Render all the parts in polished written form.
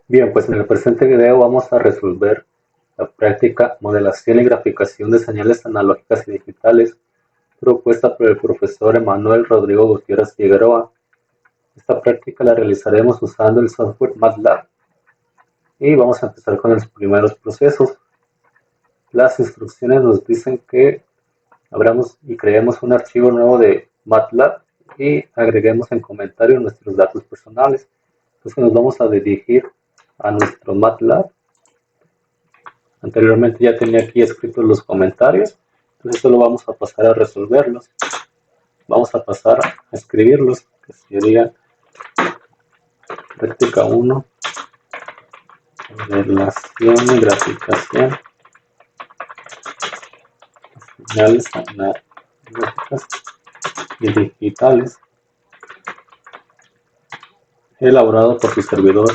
Bien, pues en el presente video vamos a resolver la práctica modelación y graficación de señales analógicas y digitales propuesta por el profesor Emanuel Rodrigo Gutiérrez Figueroa. Esta práctica la realizaremos usando el software MATLAB y vamos a empezar con los primeros procesos. Las instrucciones nos dicen que abramos y creemos un archivo nuevo de MATLAB y agreguemos en comentario nuestros datos personales. Entonces nos vamos a dirigir a nuestro MATLAB. Anteriormente ya tenía aquí escritos los comentarios, entonces solo vamos a pasar a resolverlos. Vamos a pasar a escribirlos, que sería práctica 1, relación y graficación, señales analógicas y digitales, elaborado por su servidor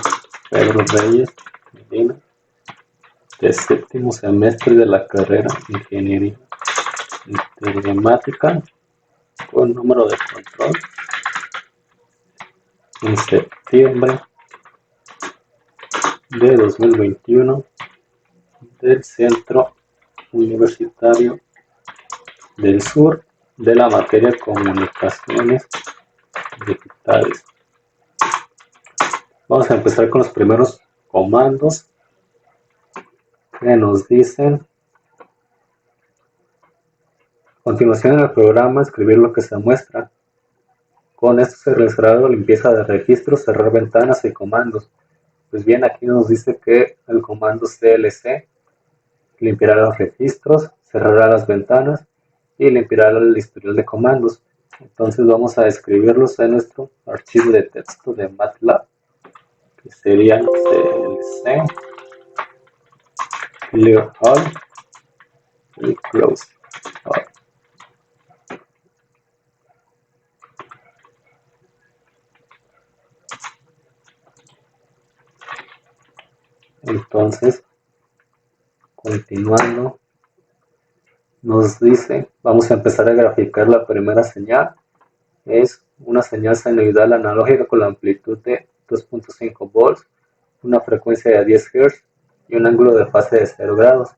Pedro Reyes Medina, de séptimo semestre de la carrera Ingeniería Informática, con número de control en septiembre de 2021 del Centro Universitario del Sur de la materia Comunicaciones Digitales. Vamos a empezar con los primeros comandos que nos dicen: a continuación en el programa escribir lo que se muestra. Con esto se realizará la limpieza de registros, cerrar ventanas y comandos. Pues bien, aquí nos dice que el comando clc limpiará los registros, cerrará las ventanas y limpiará el historial de comandos. Entonces vamos a escribirlos en nuestro archivo de texto de MATLAB, que sería clc clear all y close all. Entonces, continuando, nos dice, vamos a empezar a graficar la primera señal. Es una señal sinusoidal analógica con la amplitud de 2.5 volts, una frecuencia de 10 Hz y un ángulo de fase de 0 grados,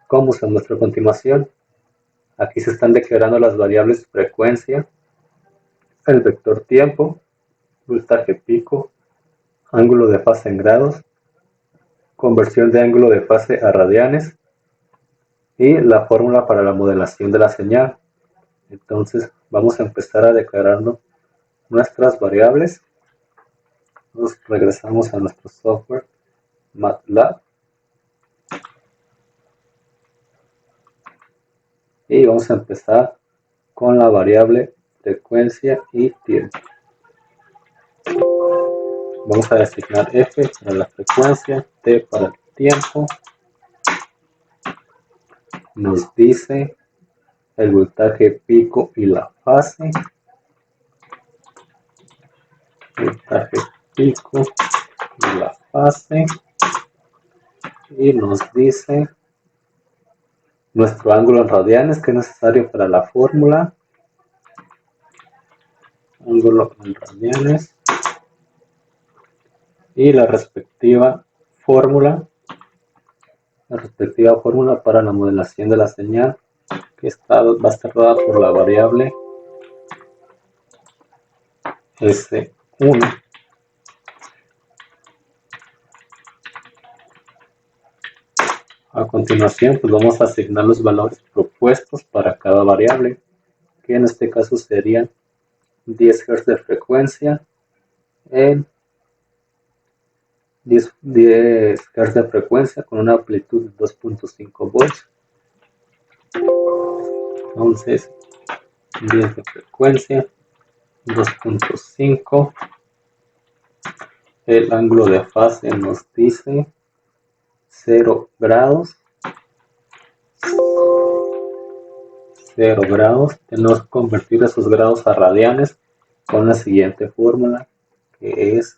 como se muestra a continuación. Aquí se están declarando las variables frecuencia, el vector tiempo, voltaje pico, ángulo de fase en grados, conversión de ángulo de fase a radianes y la fórmula para la modelación de la señal. Entonces vamos a empezar a declarando nuestras variables. Nos regresamos a nuestro software MATLAB y vamos a empezar con la variable frecuencia y tiempo. Vamos a designar F para la frecuencia, T para el tiempo. Nos dice el voltaje pico y la fase. Voltaje pico y la fase. Y nos dice nuestro ángulo en radianes que es necesario para la fórmula. Ángulo en radianes. Y la respectiva fórmula para la modelación de la señal, que va a estar dada por la variable S1. A continuación, pues vamos a asignar los valores propuestos para cada variable, que en este caso serían 10 Hz de frecuencia en 10 Hz de frecuencia con una amplitud de 2.5 volts. Entonces, 10 de frecuencia, 2.5. El ángulo de fase nos dice 0 grados. 0 grados. Tenemos que convertir esos grados a radianes con la siguiente fórmula, que es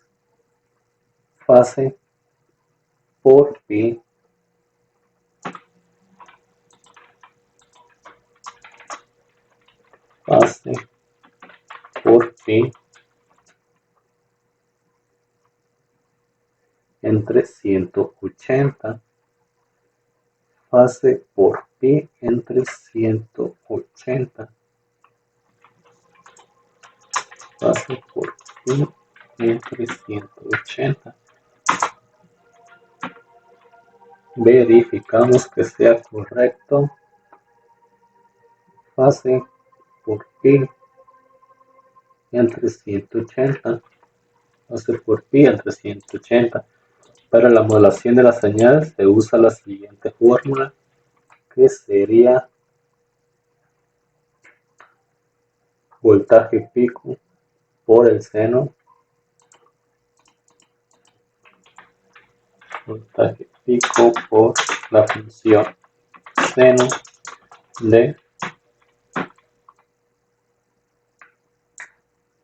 fase por pi fase por pi entre 180, fase por pi entre 180, fase por pi entre 180. Verificamos que sea correcto. Fase por pi entre 180. Fase por pi entre 180. Para la modulación de la señal se usa la siguiente fórmula, que sería voltaje pico por el seno, voltaje pico por la función seno de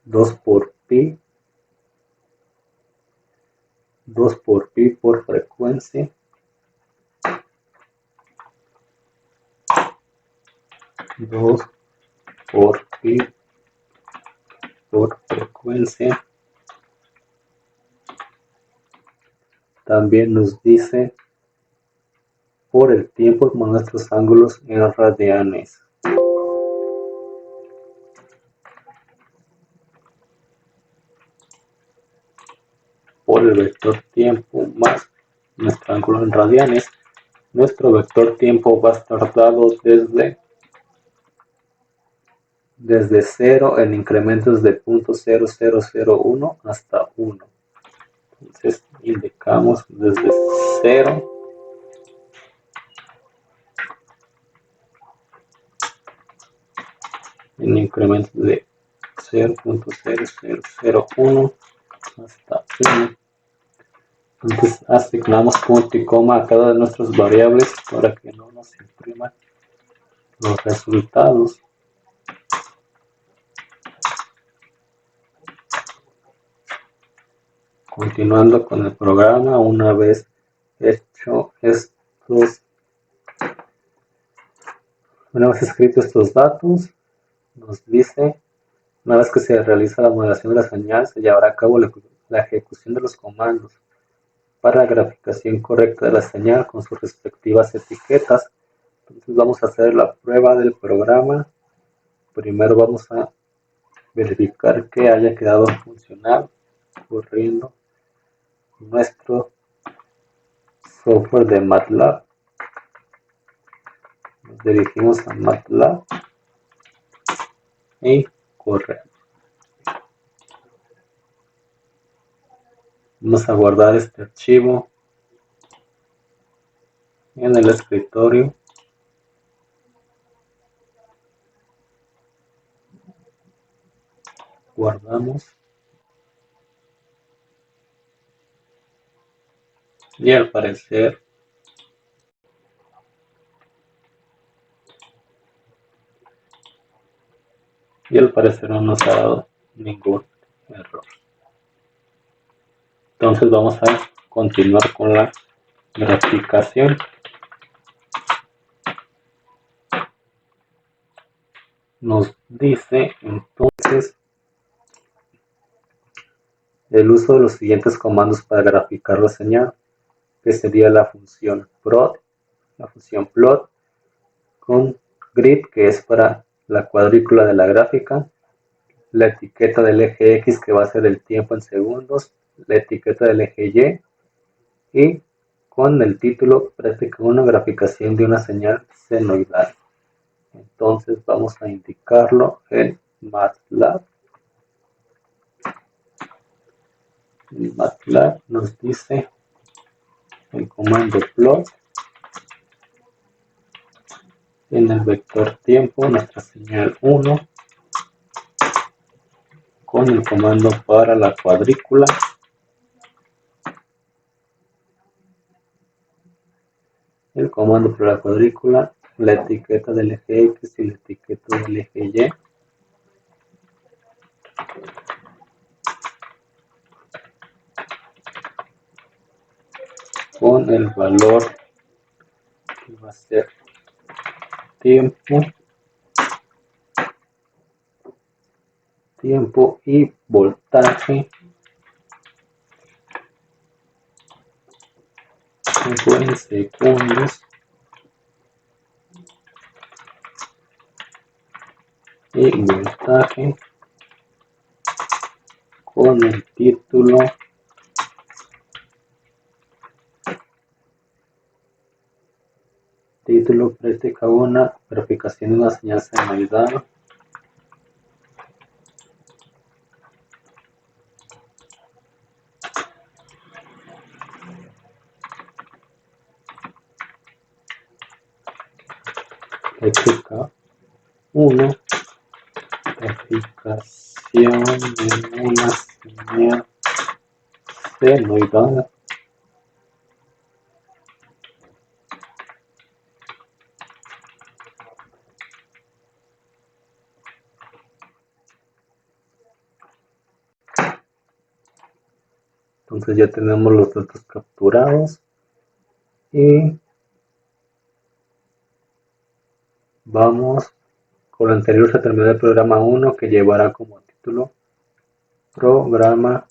2 por pi por frecuencia, 2 por pi por frecuencia. También nos dice por el tiempo con nuestros ángulos en radianes. Por el vector tiempo más nuestro ángulo en radianes, nuestro vector tiempo va a estar dado desde 0 en incrementos de 0.0001 hasta 1. Entonces indicamos desde 0 en incrementos de 0.0001 hasta 1. Entonces asignamos punto y coma a cada de nuestras variables para que no nos impriman los resultados. Continuando con el programa, una vez escritos estos datos, nos dice, una vez que se realiza la modelación de la señal, se llevará a cabo la ejecución de los comandos para la graficación correcta de la señal con sus respectivas etiquetas. Entonces vamos a hacer la prueba del programa. Primero vamos a verificar que haya quedado funcional corriendo nuestro software de MATLAB. Nos dirigimos a MATLAB y corremos. Vamos a guardar este archivo en el escritorio. Guardamos. Y al parecer no nos ha dado ningún error. Entonces vamos a continuar con la graficación. Nos dice entonces el uso de los siguientes comandos para graficar la señal, que sería la función plot con grid, que es para la cuadrícula de la gráfica, la etiqueta del eje X, que va a ser el tiempo en segundos, la etiqueta del eje Y con el título práctica 1, graficación de una señal senoidal. Entonces vamos a indicarlo en MATLAB. En MATLAB nos dice el comando plot, en el vector tiempo nuestra señal 1, con el comando para la cuadrícula, el comando para la cuadrícula, la etiqueta del eje X y la etiqueta del eje Y. Con el valor que va a ser tiempo tiempo y voltaje. Tiempo en segundos. Y voltaje con el título práctica 1, verificación de una señal senoidal. Práctica 1, verificación de una señal senoidal. Entonces ya tenemos los datos capturados y vamos con lo anterior. Se terminó el programa 1, que llevará como título programa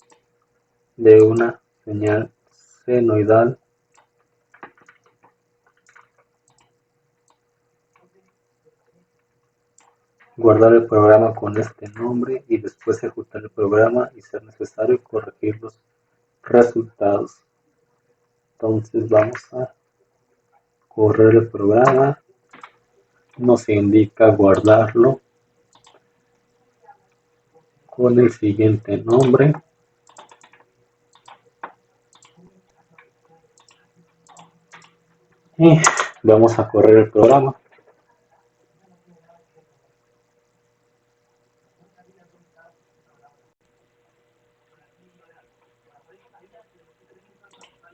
de una señal senoidal. Guardar el programa con este nombre y después ejecutar el programa y, ser necesario, corregir los resultados. Entonces vamos a correr el programa. Nos indica guardarlo con el siguiente nombre. Y vamos a correr el programa.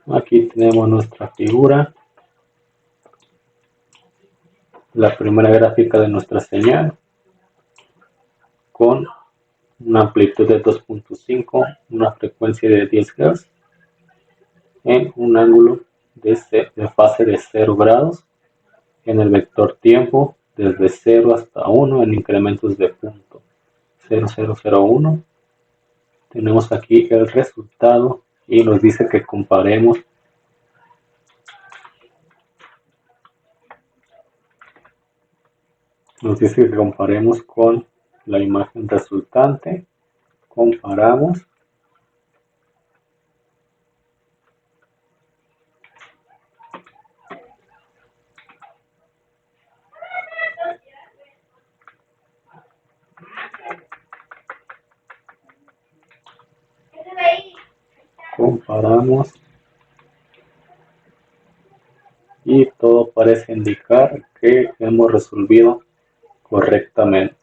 Aquí tenemos nuestra figura, la primera gráfica de nuestra señal, con una amplitud de 2.5, una frecuencia de 10 Hz, en un ángulo de fase de 0 grados, en el vector tiempo desde 0 hasta 1 en incrementos de 0.0001. Tenemos aquí el resultado y nos dice que comparemos con la imagen resultante. Comparamos. Y todo parece indicar que hemos resolvido correctamente.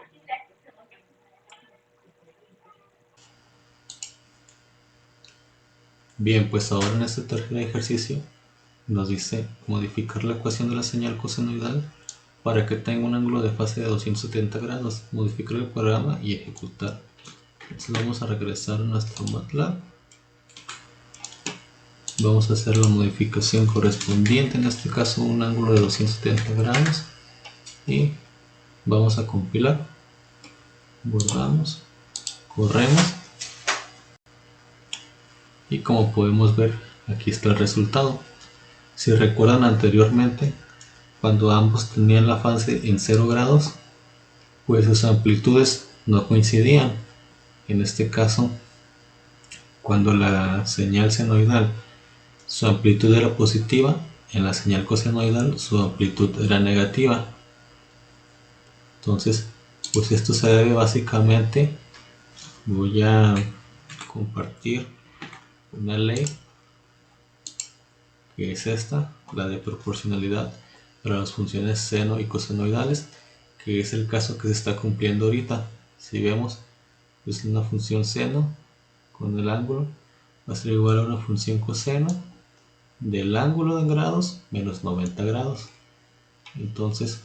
Bien, pues ahora en este tercer ejercicio nos dice modificar la ecuación de la señal cosenoidal para que tenga un ángulo de fase de 270 grados, modificar el programa y ejecutar. Entonces vamos a regresar a nuestro MATLAB. Vamos a hacer la modificación correspondiente, en este caso un ángulo de 270 grados, y vamos a compilar. Guardamos, corremos, y como podemos ver, aquí está el resultado. Si recuerdan anteriormente, cuando ambos tenían la fase en 0 grados, pues sus amplitudes no coincidían. En este caso, cuando la señal senoidal su amplitud era positiva, en la señal cosenoidal su amplitud era negativa. Entonces, pues esto se debe básicamente, voy a compartir una ley que es esta, la de proporcionalidad para las funciones seno y cosenoidales, que es el caso que se está cumpliendo ahorita. Si vemos, pues una función seno con el ángulo va a ser igual a una función coseno del ángulo en grados menos 90 grados. Entonces,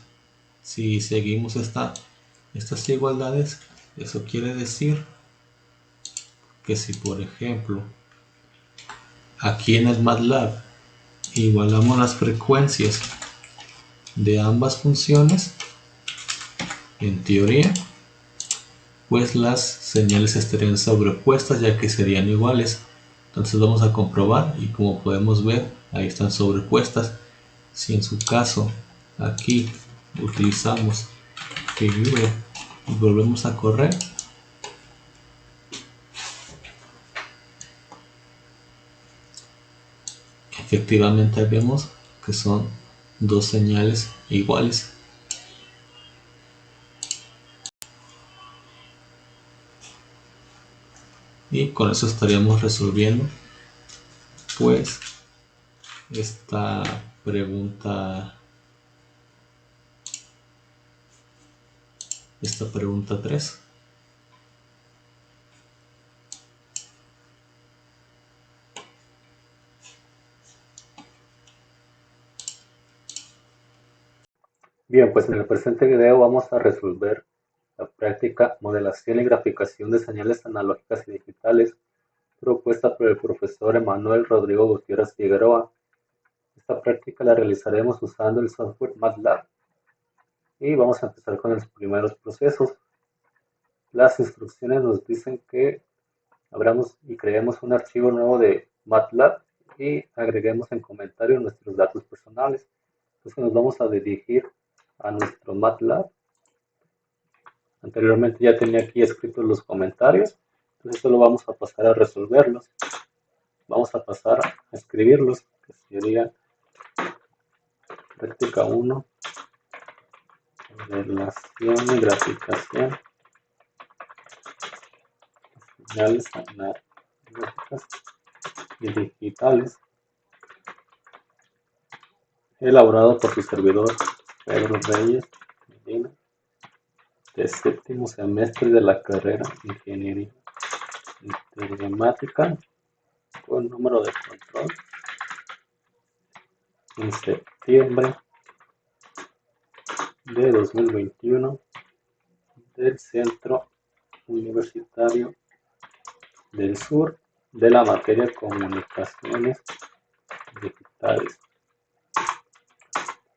si seguimos estas igualdades, eso quiere decir que si, por ejemplo, aquí en el MATLAB igualamos las frecuencias de ambas funciones, en teoría pues las señales estarían sobrepuestas ya que serían iguales. Entonces vamos a comprobar y como podemos ver ahí están sobrepuestas. Si en su caso aquí utilizamos figure y volvemos a correr, efectivamente vemos que son dos señales iguales. Y con eso estaríamos resolviendo pues esta pregunta 3. Bien, pues en el presente video vamos a resolver la práctica modelación y graficación de señales analógicas y digitales propuesta por el profesor Emanuel Rodrigo Gutiérrez Figueroa. Esta práctica la realizaremos usando el software MATLAB y vamos a empezar con los primeros procesos. Las instrucciones nos dicen que abramos y creemos un archivo nuevo de MATLAB y agreguemos en comentario nuestros datos personales. Entonces nos vamos a dirigir a nuestro MATLAB. Anteriormente ya tenía aquí escritos los comentarios, entonces solo vamos a pasar a resolverlos. Vamos a pasar a escribirlos, que sería práctica 1, relación y graficación de señales analógicas y digitales, elaborado por su servidor Pedro Reyes Medina, de séptimo semestre de la carrera de Ingeniería Informática, con número de control en septiembre de 2021 del Centro Universitario del Sur de la materia Comunicaciones Digitales.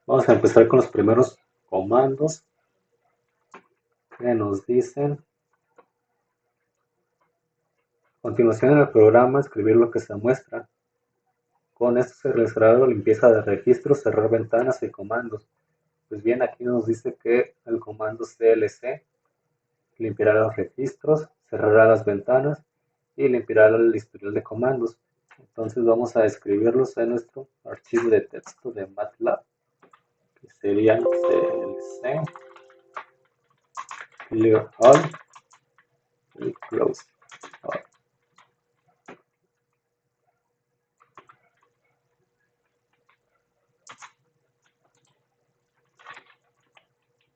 Vamos a empezar con los primeros comandos que nos dicen: a continuación en el programa escribir lo que se muestra. Con esto se realizará la limpieza de registros, cerrar ventanas y comandos. Pues bien, aquí nos dice que el comando clc limpiará los registros, cerrará las ventanas y limpiará el historial de comandos. Entonces vamos a escribirlos en nuestro archivo de texto de MATLAB, que sería clc clear all y close all.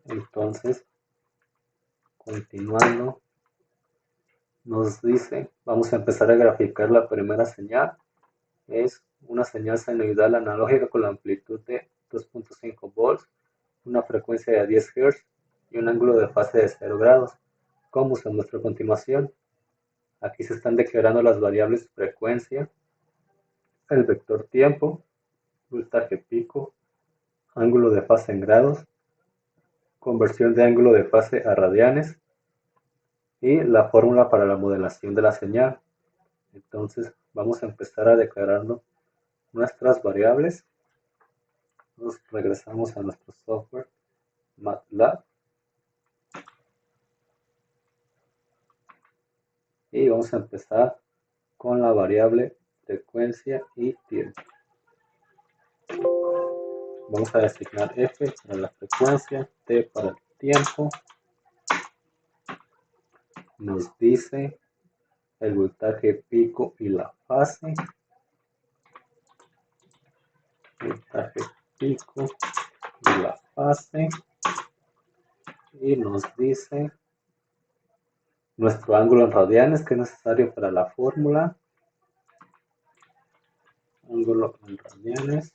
Entonces, continuando, nos dice, vamos a empezar a graficar la primera señal. Es una señal senoidal analógica con la amplitud de 2.5 volts, una frecuencia de 10 Hz y un ángulo de fase de 0 grados, como se muestra a continuación. Aquí se están declarando las variables frecuencia, el vector tiempo, voltaje pico, ángulo de fase en grados, conversión de ángulo de fase a radianes y la fórmula para la modelación de la señal. Entonces vamos a empezar a declarando nuestras variables. Nos regresamos a nuestro software MATLAB y vamos a empezar con la variable frecuencia y tiempo. Vamos a designar F para la frecuencia, T para el tiempo. Nos dice el voltaje pico y la fase. Voltaje pico y la fase. Y nos dice nuestro ángulo en radianes, que es necesario para la fórmula. Ángulo en radianes.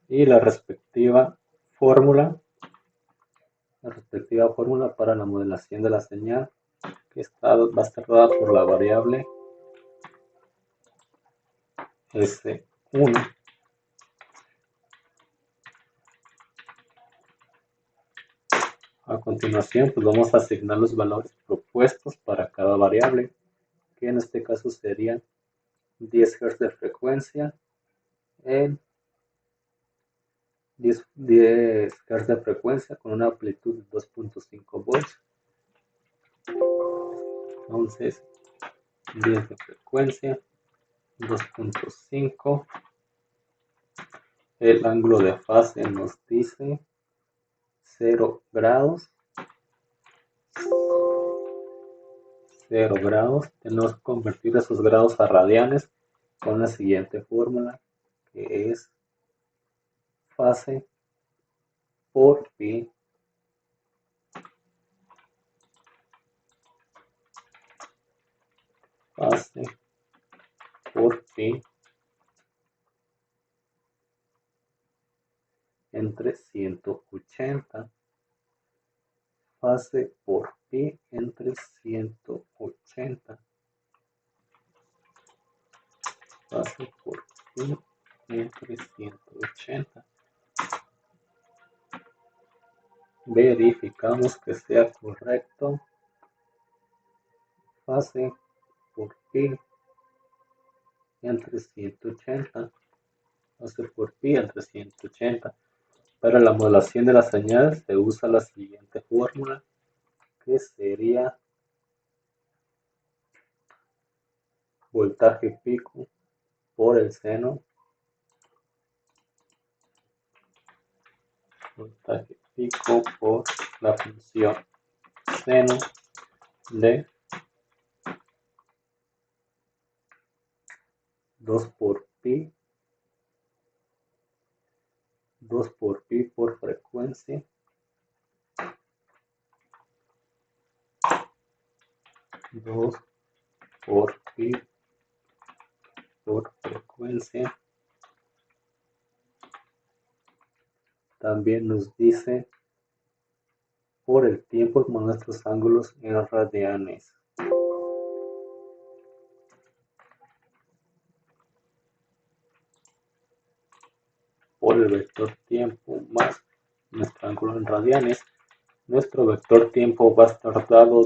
Y la respectiva fórmula para la modelación de la señal, que va a estar dada por la variable S1. A continuación, pues vamos a asignar los valores propuestos para cada variable, que en este caso serían 10 Hz de frecuencia en 10 Hz de frecuencia con una amplitud de 2.5 volts. Entonces, 10 de frecuencia, 2.5. El ángulo de fase nos dice 0 grados. 0 grados. Tenemos que convertir esos grados a radianes con la siguiente fórmula, que es fase por pi. Fase por pi entre 180. Fase por pi entre 180. Fase por pi entre 180. Verificamos que sea correcto. Fase por pi entre 180. Fase por pi entre 180. Para la modulación de la señal se usa la siguiente fórmula, que sería voltaje pico por el seno. Voltaje pico por la función seno de 2 por pi por frecuencia, 2 por pi por frecuencia. También nos dice por el tiempo con nuestros ángulos en radianes. Por el vector tiempo más nuestro ángulo en radianes. Nuestro vector tiempo va a estar dado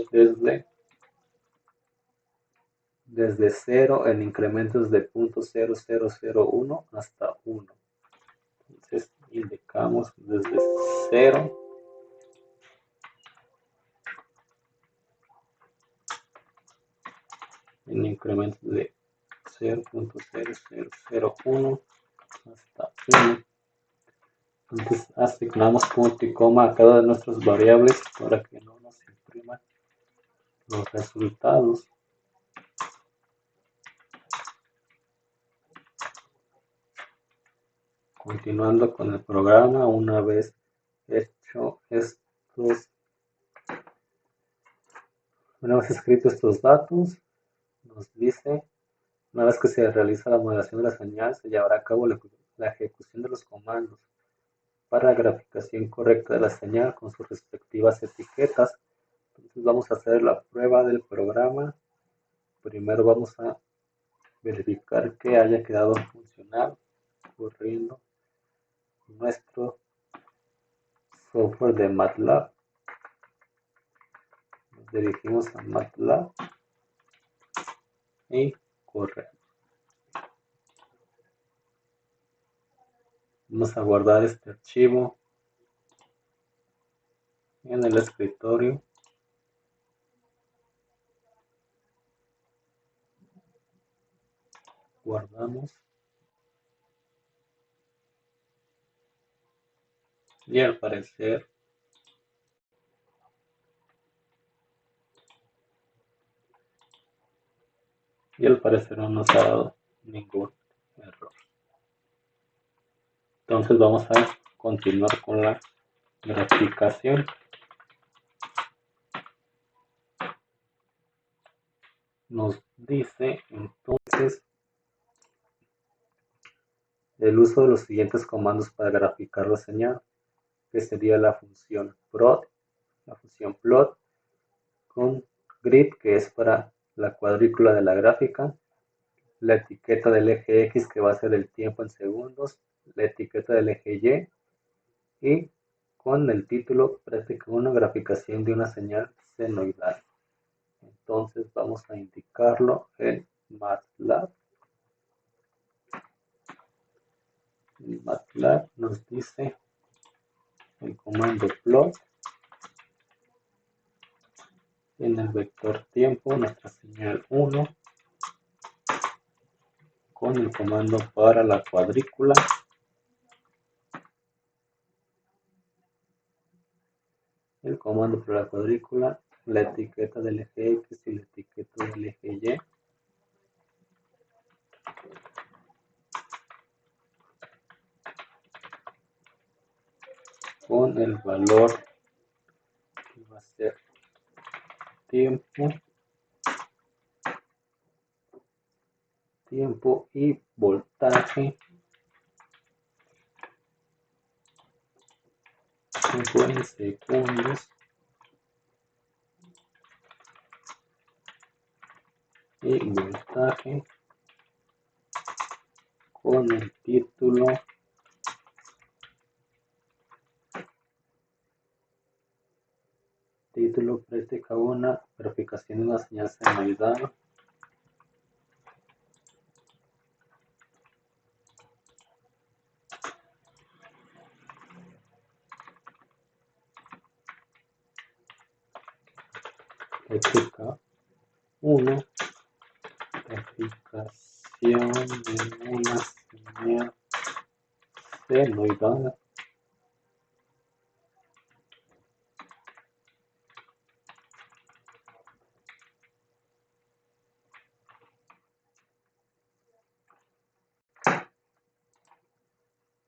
desde 0 en incrementos de 0.0001 hasta 1. Entonces indicamos desde 0 en incrementos de 0.0001 hasta 1. Entonces asignamos punto y coma a cada de nuestras variables para que no nos impriman los resultados. Continuando con el programa, una vez escritos estos datos, nos dice, una vez que se realiza la modelación de la señal, se llevará a cabo la ejecución de los comandos para la graficación correcta de la señal con sus respectivas etiquetas. Entonces vamos a hacer la prueba del programa. Primero vamos a verificar que haya quedado funcional corriendo nuestro software de MATLAB. Nos dirigimos a MATLAB y corremos. Vamos a guardar este archivo en el escritorio. Guardamos. Y al parecer no nos ha dado ningún error. Entonces vamos a continuar con la graficación. Nos dice entonces el uso de los siguientes comandos para graficar la señal, que sería la función plot con grid, que es para la cuadrícula de la gráfica, la etiqueta del eje X, que va a ser el tiempo en segundos, la etiqueta del eje Y con el título Práctica 1, graficación de una señal senoidal. Entonces vamos a indicarlo en MATLAB. En MATLAB nos dice el comando plot. En el vector tiempo, nuestra señal 1, con el comando para la cuadrícula. El comando para la cuadrícula, la etiqueta del eje X y la etiqueta del eje Y. Con el valor que va a ser tiempo y voltaje. Tiempo en segundos y voltaje con el título práctica 1, verificación de una señal senoidal. Práctica 1, verificación de una señal senoidal.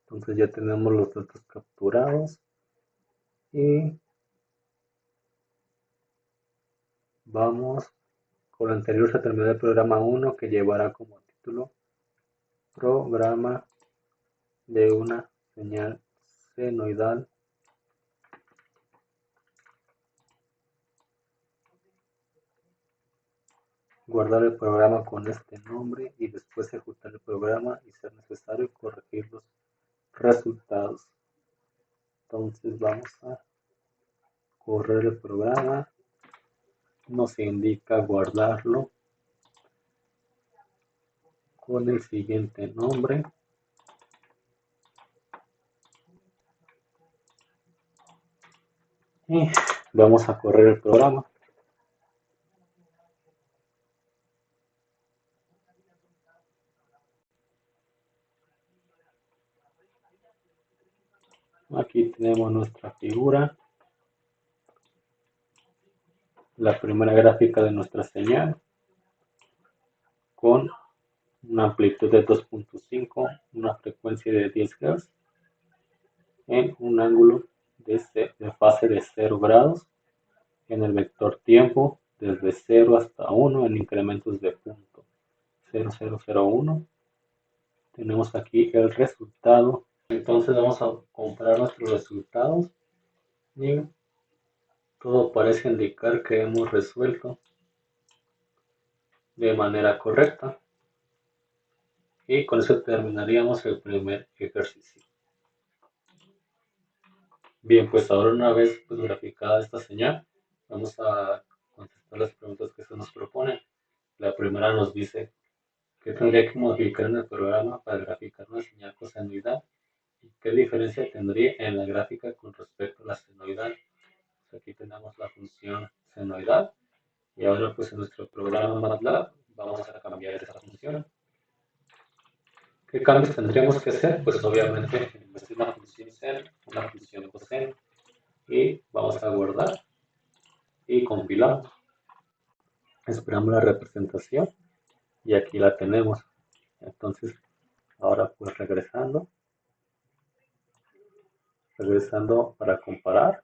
Entonces ya tenemos los datos capturados y vamos, con lo anterior se terminó el programa 1 que llevará como título programa de una señal senoidal. Guardar el programa con este nombre y después ejecutar el programa y ser necesario corregir los resultados. Entonces vamos a correr el programa. Nos indica guardarlo con el siguiente nombre. Y vamos a correr el programa. Aquí tenemos nuestra figura, la primera gráfica de nuestra señal, con una amplitud de 2.5, una frecuencia de 10 Hz, en un ángulo de fase de 0 grados, en el vector tiempo desde 0 hasta 1 en incrementos de punto 0001. Tenemos aquí el resultado. Entonces vamos a comparar nuestros resultados y todo parece indicar que hemos resuelto de manera correcta. Y con eso terminaríamos el primer ejercicio. Bien, pues ahora una vez graficada esta señal, vamos a contestar las preguntas que se nos proponen. La primera nos dice qué tendría que modificar en el programa para graficar una señal cosenoidal y qué diferencia tendría en la gráfica con respecto a la senoidal. Pues aquí tenemos la función senoidal y ahora pues en nuestro programa MATLAB vamos a cambiar esa función. ¿Qué cambios tendríamos que hacer? Pues obviamente en vez de una función seno, una función coseno. Y vamos a guardar y compilamos. Esperamos la representación y aquí la tenemos. Entonces ahora pues regresando para comparar.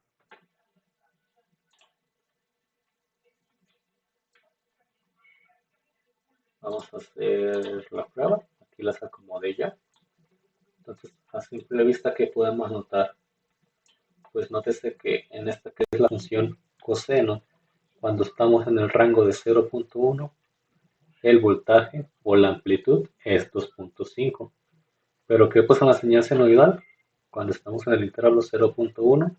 Vamos a hacer la prueba. Aquí las acomodé ya. Entonces a simple vista, ¿qué podemos notar? Pues nótese que en esta que es la función coseno, cuando estamos en el rango de 0.1, el voltaje o la amplitud es 2.5. Pero ¿qué pasa en la señal senoidal? Cuando estamos en el intervalo 0.1,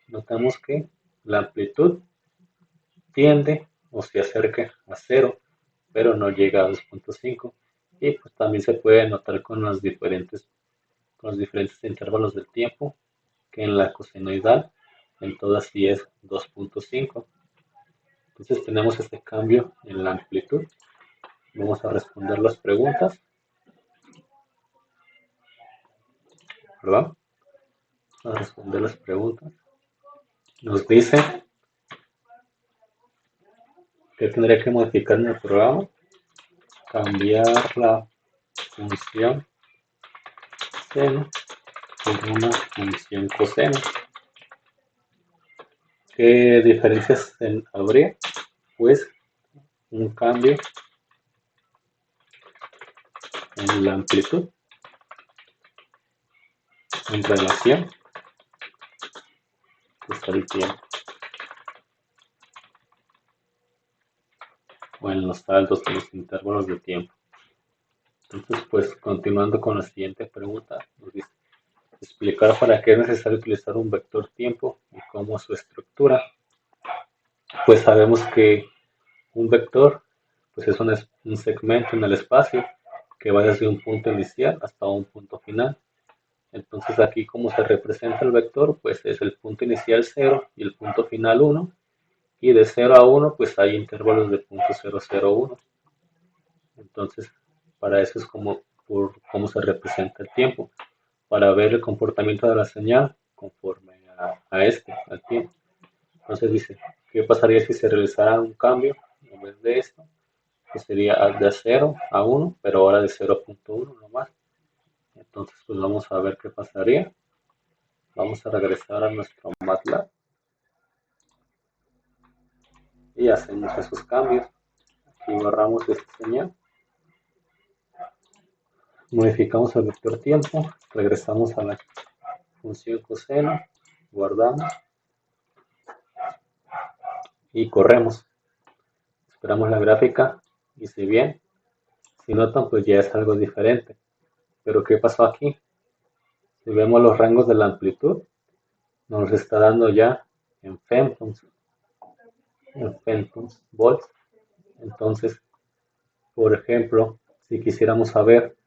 notamos que la amplitud tiende o se acerca a cero, pero no llega a 2.5. Y pues también se puede notar con los diferentes intervalos del tiempo, que en la cosenoidal en todas sí es 2.5. Entonces tenemos este cambio en la amplitud. Vamos a responder las preguntas, ¿verdad? Vamos a responder las preguntas. Nos dice que tendría que modificar en el programa, cambiar la función seno por una función coseno. ¿Qué diferencias habría? Pues un cambio en la amplitud en relación pues, al tiempo o en los saltos de los intervalos de tiempo. Entonces, pues continuando con la siguiente pregunta, nos dice explicar para qué es necesario utilizar un vector tiempo y cómo es su estructura. Pues sabemos que un vector pues es un segmento en el espacio que va desde un punto inicial hasta un punto final. Entonces aquí como se representa el vector, pues es el punto inicial 0 y el punto final 1. Y de 0 a 1 pues hay intervalos de punto 0, 0, 1. Entonces para eso es como por cómo se representa el tiempo, para ver el comportamiento de la señal conforme al tiempo. Entonces dice, ¿qué pasaría si se realizara un cambio en vez de esto? Que sería de 0 a 1, pero ahora de 0.1 nomás. Entonces pues vamos a ver qué pasaría. Vamos a regresar a nuestro MATLAB y hacemos esos cambios. Aquí borramos esta señal, modificamos el vector tiempo, regresamos a la función coseno, guardamos y corremos. Esperamos la gráfica y si bien, si notan pues ya es algo diferente. Pero ¿qué pasó aquí? Si vemos los rangos de la amplitud, nos está dando ya en femtons volts. Entonces, por ejemplo, si quisiéramos saber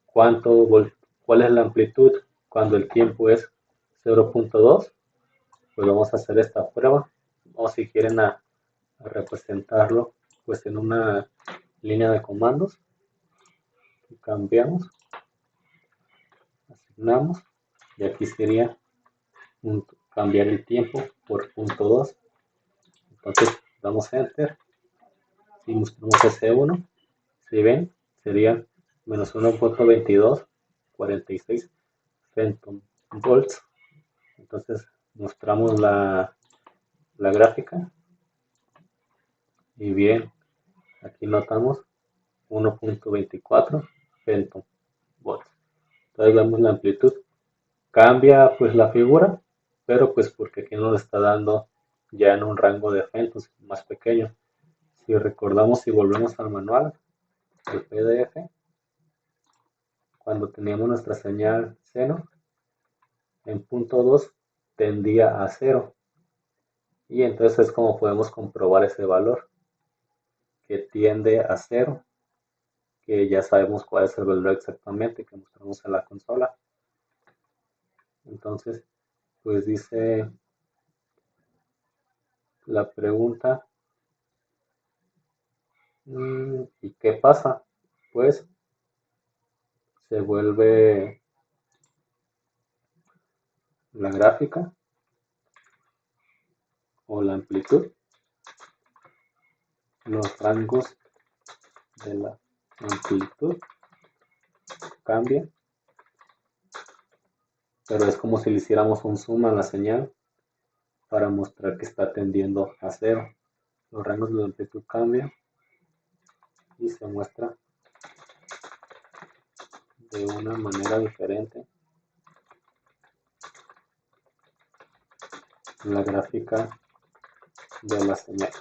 cuál es la amplitud cuando el tiempo es 0.2, pues vamos a hacer esta prueba. O si quieren a representarlo, pues en una línea de comandos, cambiamos, asignamos, y aquí sería cambiar el tiempo por punto 2. Entonces damos enter y mostramos ese 1. Si ven, sería menos 1.2246 femton volts. Entonces mostramos la gráfica y bien, aquí notamos 1.24 femton volts. Entonces vemos la amplitud. Cambia pues la figura, pero pues porque aquí nos está dando ya en un rango de femtons más pequeño. Si recordamos y volvemos al manual, el PDF, cuando teníamos nuestra señal seno, en punto 2 tendía a 0. Y entonces es como podemos comprobar ese valor, que tiende a 0, que ya sabemos cuál es el valor exactamente que mostramos en la consola. Entonces, pues dice la pregunta, ¿y qué pasa? Pues se vuelve la gráfica o la amplitud, los rangos de la amplitud cambian, pero es como si le hiciéramos un zoom a la señal para mostrar que está tendiendo a 0. Los rangos de la amplitud cambian y se muestra de una manera diferente la gráfica de la señal.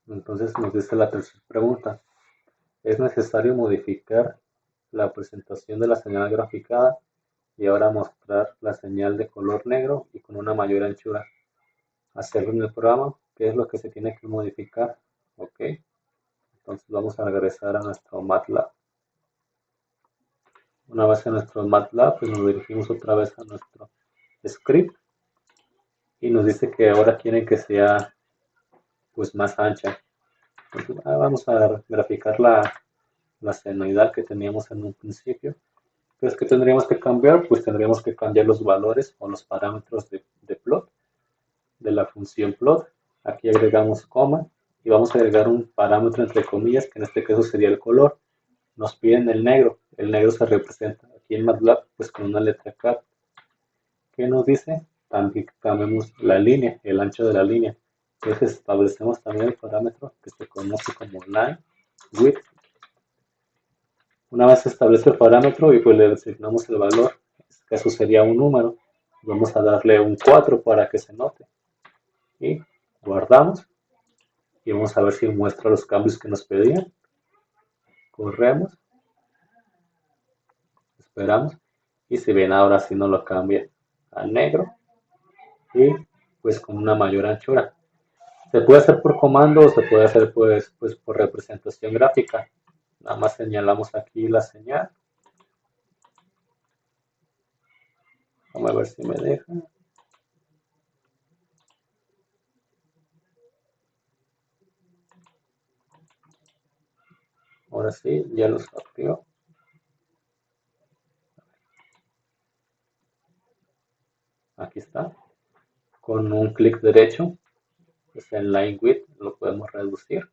Entonces nos dice la tercera pregunta, Es necesario modificar la presentación de la señal graficada y ahora mostrar la señal de color negro y con una mayor anchura. Hacerlo en el programa, ¿qué es lo que se tiene que modificar? Ok, entonces vamos a regresar a nuestro MATLAB. Una vez en nuestro MATLAB, pues nos dirigimos otra vez a nuestro script y nos dice que ahora quieren que sea pues más ancha. Entonces, vamos a graficar la senoidal que teníamos en un principio. Entonces, ¿qué tendríamos que cambiar? Pues tendríamos que cambiar los valores o los parámetros de plot, de la función plot. Aquí agregamos coma y vamos a agregar un parámetro entre comillas, que en este caso sería el color. Nos piden el negro. El negro se representa aquí en MATLAB pues con una letra K. ¿Qué nos dice? También cambiamos la línea, el ancho de la línea. Entonces establecemos también el parámetro que se conoce como line width. Una vez se establece el parámetro y pues le asignamos el valor, en este caso sería un número, vamos a darle un 4 para que se note y guardamos y vamos a ver si muestra los cambios que nos pedían. Corremos, esperamos y si bien ahora sí nos lo cambia a negro y pues con una mayor anchura. Se puede hacer por comando o se puede hacer pues por representación gráfica. Nada más señalamos aquí la señal. Vamos a ver si me deja. Ahora sí, ya los activó. Aquí está. Con un clic derecho, pues en Line Width lo podemos reducir.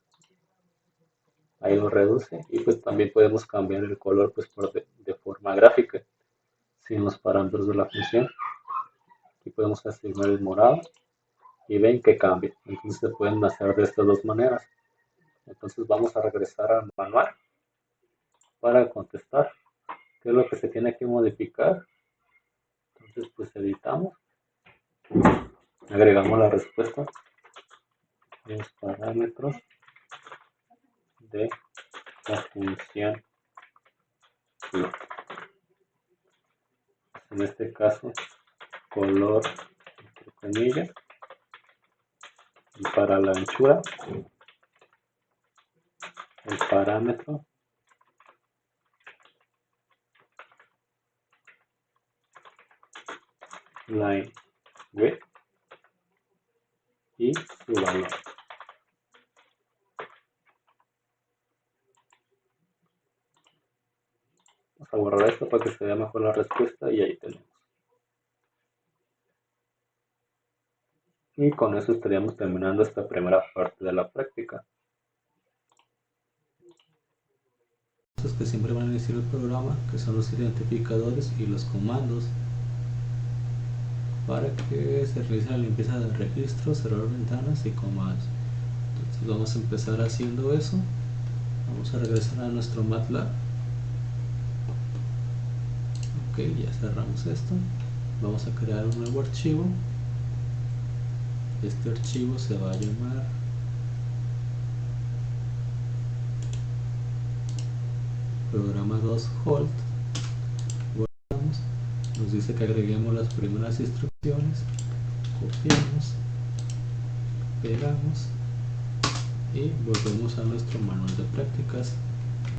Ahí lo reduce y pues también podemos cambiar el color pues de forma gráfica sin los parámetros de la función. Aquí podemos asignar el morado y ven que cambia. Entonces se pueden hacer de estas dos maneras. Entonces vamos a regresar al manual para contestar qué es lo que se tiene que modificar. Entonces pues editamos, agregamos la respuesta, los parámetros de la función plot. En este caso color entre comillas y para la anchura el parámetro line width y su valor. Vamos a borrar esto para que se vea mejor la respuesta y ahí tenemos. Y con eso estaríamos terminando esta primera parte de la práctica. Que siempre van a iniciar el programa, que son los identificadores y los comandos para que se realice la limpieza de registros, cerrar ventanas y comandos. Entonces vamos a empezar haciendo eso. Vamos a regresar a nuestro MATLAB. Ok, ya cerramos esto. Vamos a crear un nuevo archivo. Este archivo se va a llamar programa 2 hold. Guardamos. Nos dice que agreguemos las primeras instrucciones, copiamos, pegamos y volvemos a nuestro manual de prácticas.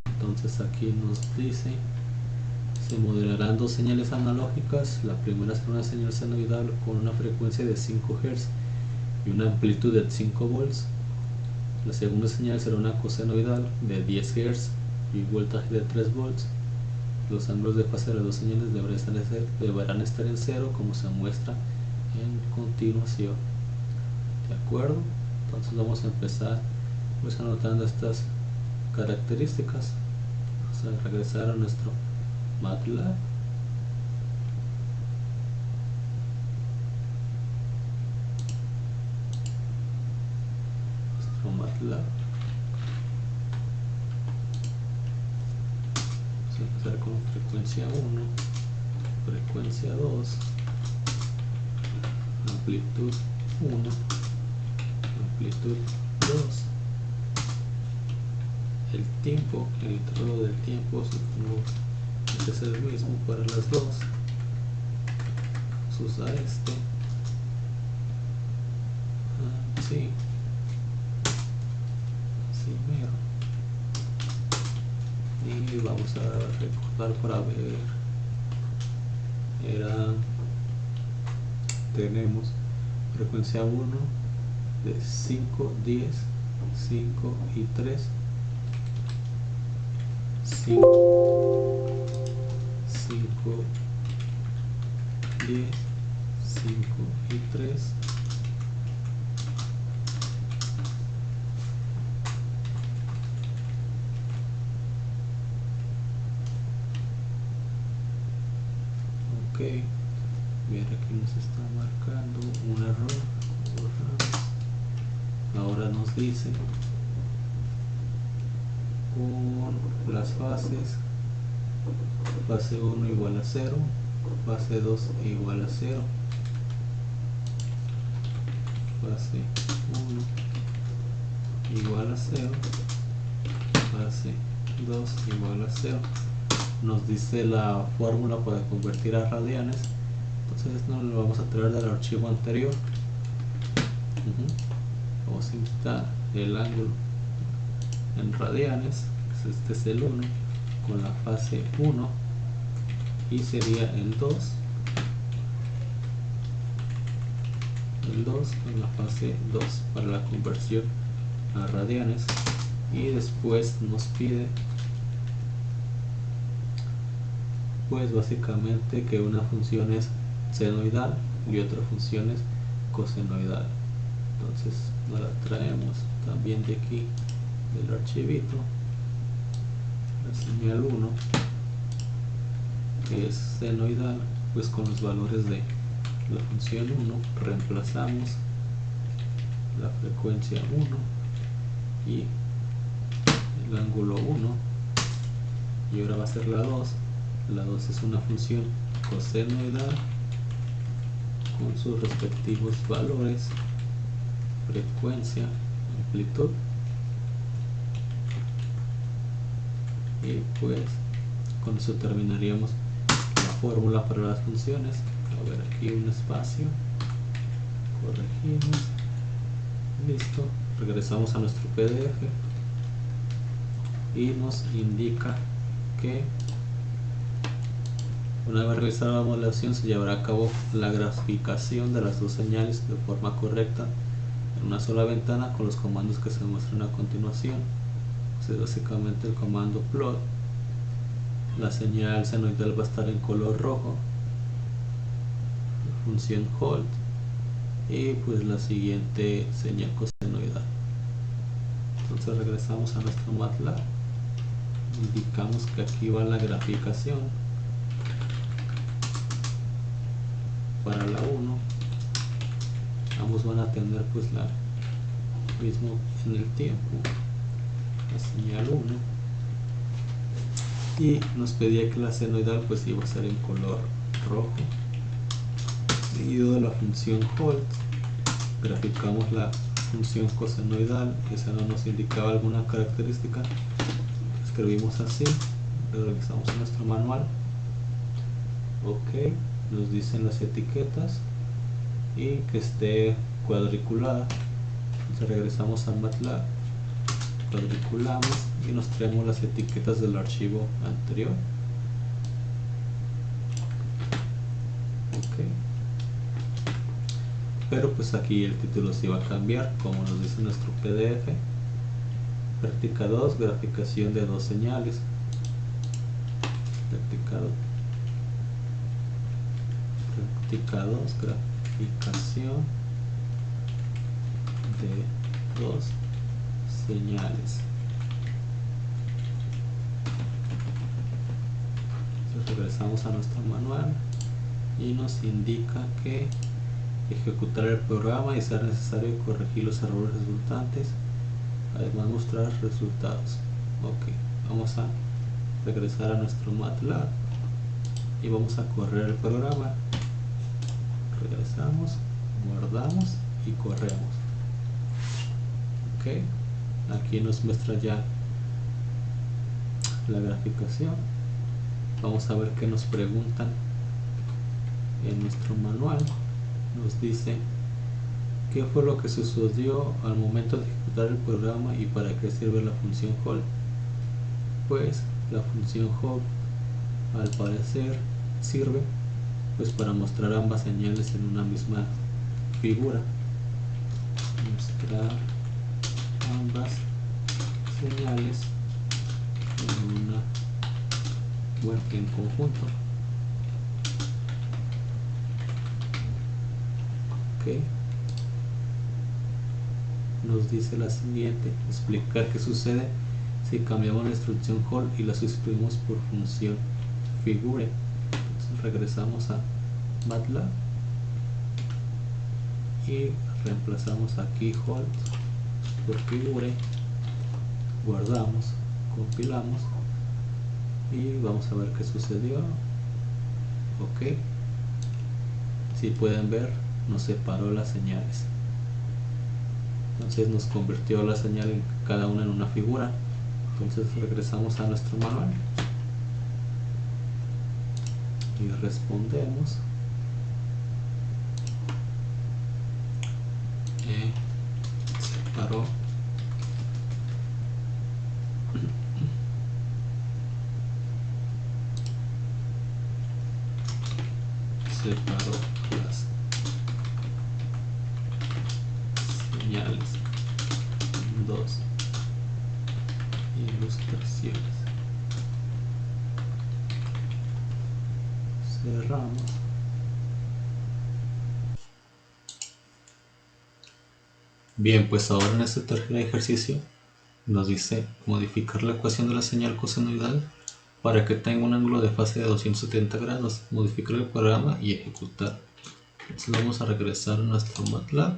Entonces aquí nos dice: se modelarán dos señales analógicas. La primera será una señal senoidal con una frecuencia de 5 Hz y una amplitud de 5 volts. La segunda señal será una cosenoidal de 10 Hz y voltaje de 3 volts. Los ángulos de fase de las dos señales deberán estar en cero, como se muestra en continuación. ¿De acuerdo? Entonces vamos a empezar pues anotando estas características. Vamos a regresar a nuestro MATLAB. MATLAB. Vamos a empezar con frecuencia 1, frecuencia 2, amplitud 1, amplitud 2, el tiempo, el intervalo del tiempo, supongo que es el mismo para las dos. Vamos a usar este. Sí, mero. Y vamos a recortar para ver. Tenemos frecuencia 1 de 5, 10, 5 y 3, 5, 10, 5 y 3, ok. Bien, aquí nos está marcando un error. Ahora nos dice con las fases: fase 1 igual a 0, fase 2 igual a 0, fase 1 igual a 0, fase 2 igual a 0. Nos dice la fórmula para convertir a radianes, entonces no lo vamos a traer del archivo anterior. Vamos a insertar el ángulo en radianes, este es el 1 con la fase 1 y sería el 2 con la fase 2 para la conversión a radianes. Y después nos pide pues básicamente que una función es senoidal y otra función es cosenoidal. Entonces nos la traemos también de aquí del archivito, la señal 1 que es senoidal, pues con los valores de la función 1 reemplazamos la frecuencia 1 y el ángulo 1, y ahora va a ser la 2. La 2 es una función cosenoidal con sus respectivos valores, frecuencia, amplitud, y pues con eso terminaríamos la fórmula para las funciones. A ver, aquí un espacio, corregimos, listo. Regresamos a nuestro PDF y nos indica que una vez realizada la modelación se llevará a cabo la graficación de las dos señales de forma correcta en una sola ventana con los comandos que se muestran a continuación. Entonces básicamente el comando plot, la señal senoidal va a estar en color rojo, la función hold, y pues la siguiente señal cosenoidal. Entonces regresamos a nuestro MATLAB, indicamos que aquí va la graficación para la 1. Ambos van a tener pues la mismo en el tiempo, la señal 1, y nos pedía que la senoidal pues iba a ser en color rojo. Seguido de la función hold, graficamos la función cosenoidal. Esa no nos indicaba alguna característica, escribimos así, lo revisamos en nuestro manual. Ok, nos dicen las etiquetas y que esté cuadriculada. Entonces regresamos a MATLAB, cuadriculamos y nos traemos las etiquetas del archivo anterior. Ok, pero pues aquí el título se va a cambiar como nos dice nuestro PDF. Práctica 2, graficación de dos señales. Práctica 2, graficación de dos señales. Entonces regresamos a nuestro manual y nos indica que ejecutar el programa y si es necesario corregir los errores resultantes, además mostrar resultados. Ok, vamos a regresar a nuestro MATLAB y vamos a correr el programa. Regresamos, guardamos y corremos. Ok, aquí nos muestra ya la graficación. Vamos a ver qué nos preguntan en nuestro manual. Nos dice qué fue lo que sucedió al momento de ejecutar el programa y para qué sirve la función hold. Pues la función hold al parecer sirve pues para mostrar ambas señales en una misma figura, mostrar ambas señales en conjunto. Ok, nos dice la siguiente: explicar qué sucede si cambiamos la instrucción hold y la sustituimos por función figure. Entonces regresamos a MATLAB y reemplazamos aquí hold por figure, guardamos, compilamos y vamos a ver qué sucedió. Ok, si pueden ver, nos separó las señales, entonces nos convirtió la señal en cada una en una figura. Entonces regresamos a nuestro manual y respondemos separó las señales en dos ilustraciones. Cerramos. Bien, pues ahora en este tercer ejercicio nos dice modificar la ecuación de la señal cosenoidal para que tenga un ángulo de fase de 270 grados, modificar el programa y ejecutar. Entonces vamos a regresar a nuestro MATLAB.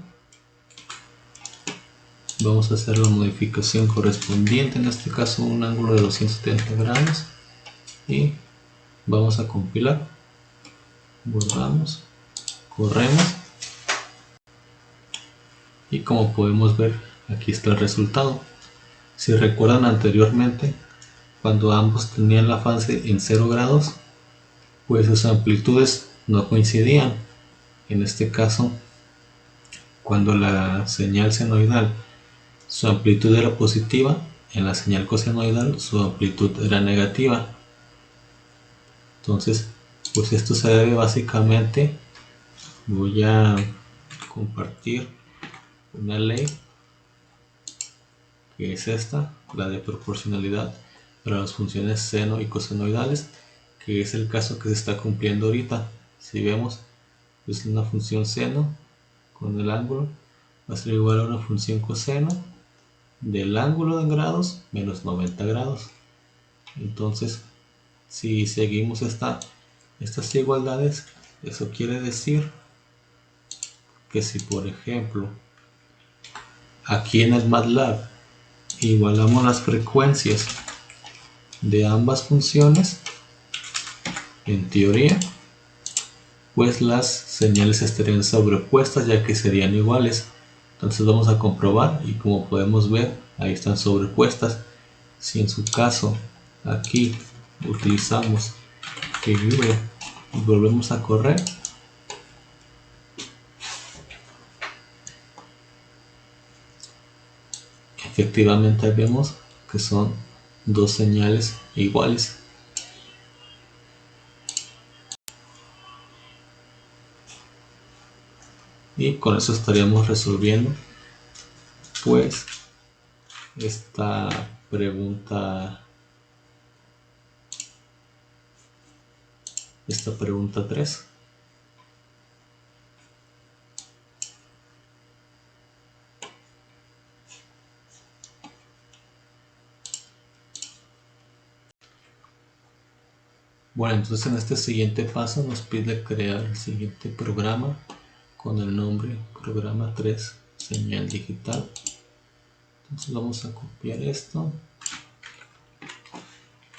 Vamos a hacer la modificación correspondiente, en este caso un ángulo de 270 grados, y vamos a compilar. Guardamos, corremos y como podemos ver, aquí está el resultado. Si recuerdan anteriormente, cuando ambos tenían la fase en 0 grados, pues sus amplitudes no coincidían. En este caso, cuando la señal senoidal su amplitud era positiva, en la señal cosenoidal su amplitud era negativa. Entonces, pues esto se debe básicamente, voy a compartir una ley que es esta, la de proporcionalidad para las funciones seno y cosenoidales, que es el caso que se está cumpliendo ahorita. Si vemos, es una función seno con el ángulo va a ser igual a una función coseno del ángulo en grados menos 90 grados. Entonces, si seguimos estas igualdades, eso quiere decir que si por ejemplo aquí en el MATLAB igualamos las frecuencias de ambas funciones, en teoría pues las señales estarían sobrepuestas, ya que serían iguales. Entonces vamos a comprobar y como podemos ver, ahí están sobrepuestas. Si en su caso aquí utilizamos figure y volvemos a correr, efectivamente vemos que son dos señales iguales. Y con eso estaríamos resolviendo pues esta pregunta 3. Bueno, entonces en este siguiente paso nos pide crear el siguiente programa con el nombre programa 3 señal digital. Entonces vamos a copiar esto,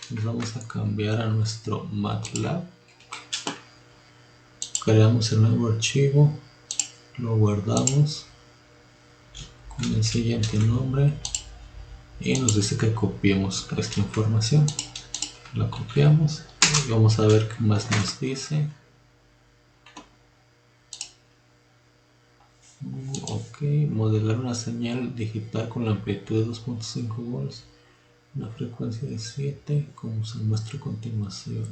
nos vamos a cambiar a nuestro MATLAB, creamos el nuevo archivo, lo guardamos con el siguiente nombre y nos dice que copiemos esta información. La copiamos y vamos a ver qué más nos dice. Ok, modelar una señal digital con la amplitud de 2.5 volts, una frecuencia de 7, como se muestra a continuación.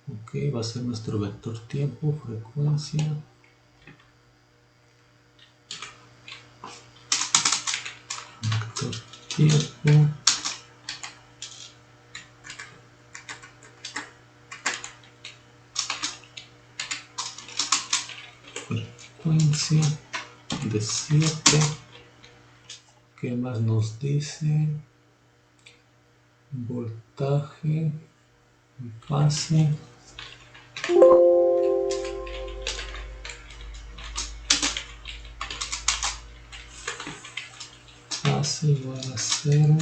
Ok, va a ser nuestro vector tiempo, frecuencia. Vector tiempo. Frecuencia de 7. ¿Qué más nos dice? Voltaje, fase. Fase igual a 0.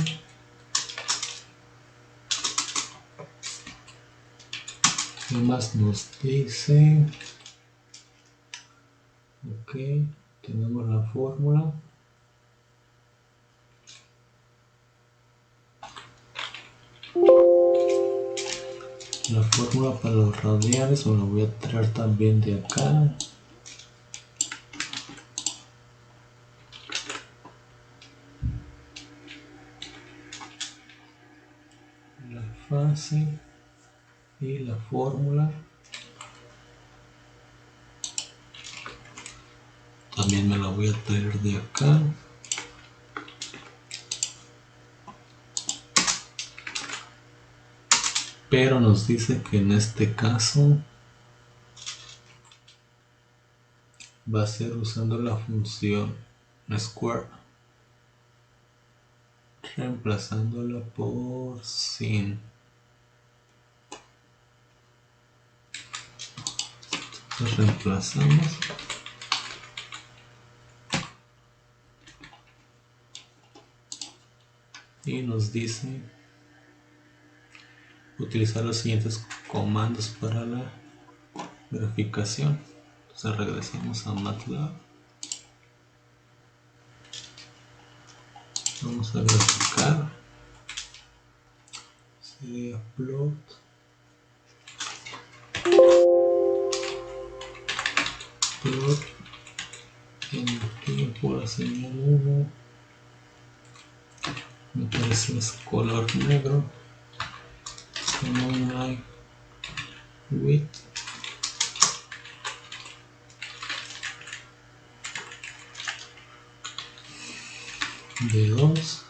¿Qué más nos dice? Ok, tenemos la fórmula. La fórmula para los radianes me la voy a traer también de acá. La fase y la fórmula. También me la voy a traer de acá. Pero nos dice que en este caso va a ser usando la función square, reemplazándola por sin. Entonces reemplazamos y nos dice utilizar los siguientes comandos para la graficación. Entonces regresamos a MATLAB. Vamos a graficar. Sería plot. Plot en el tiempo, la señal 1. Me parece es color negro. No hay width. De 2.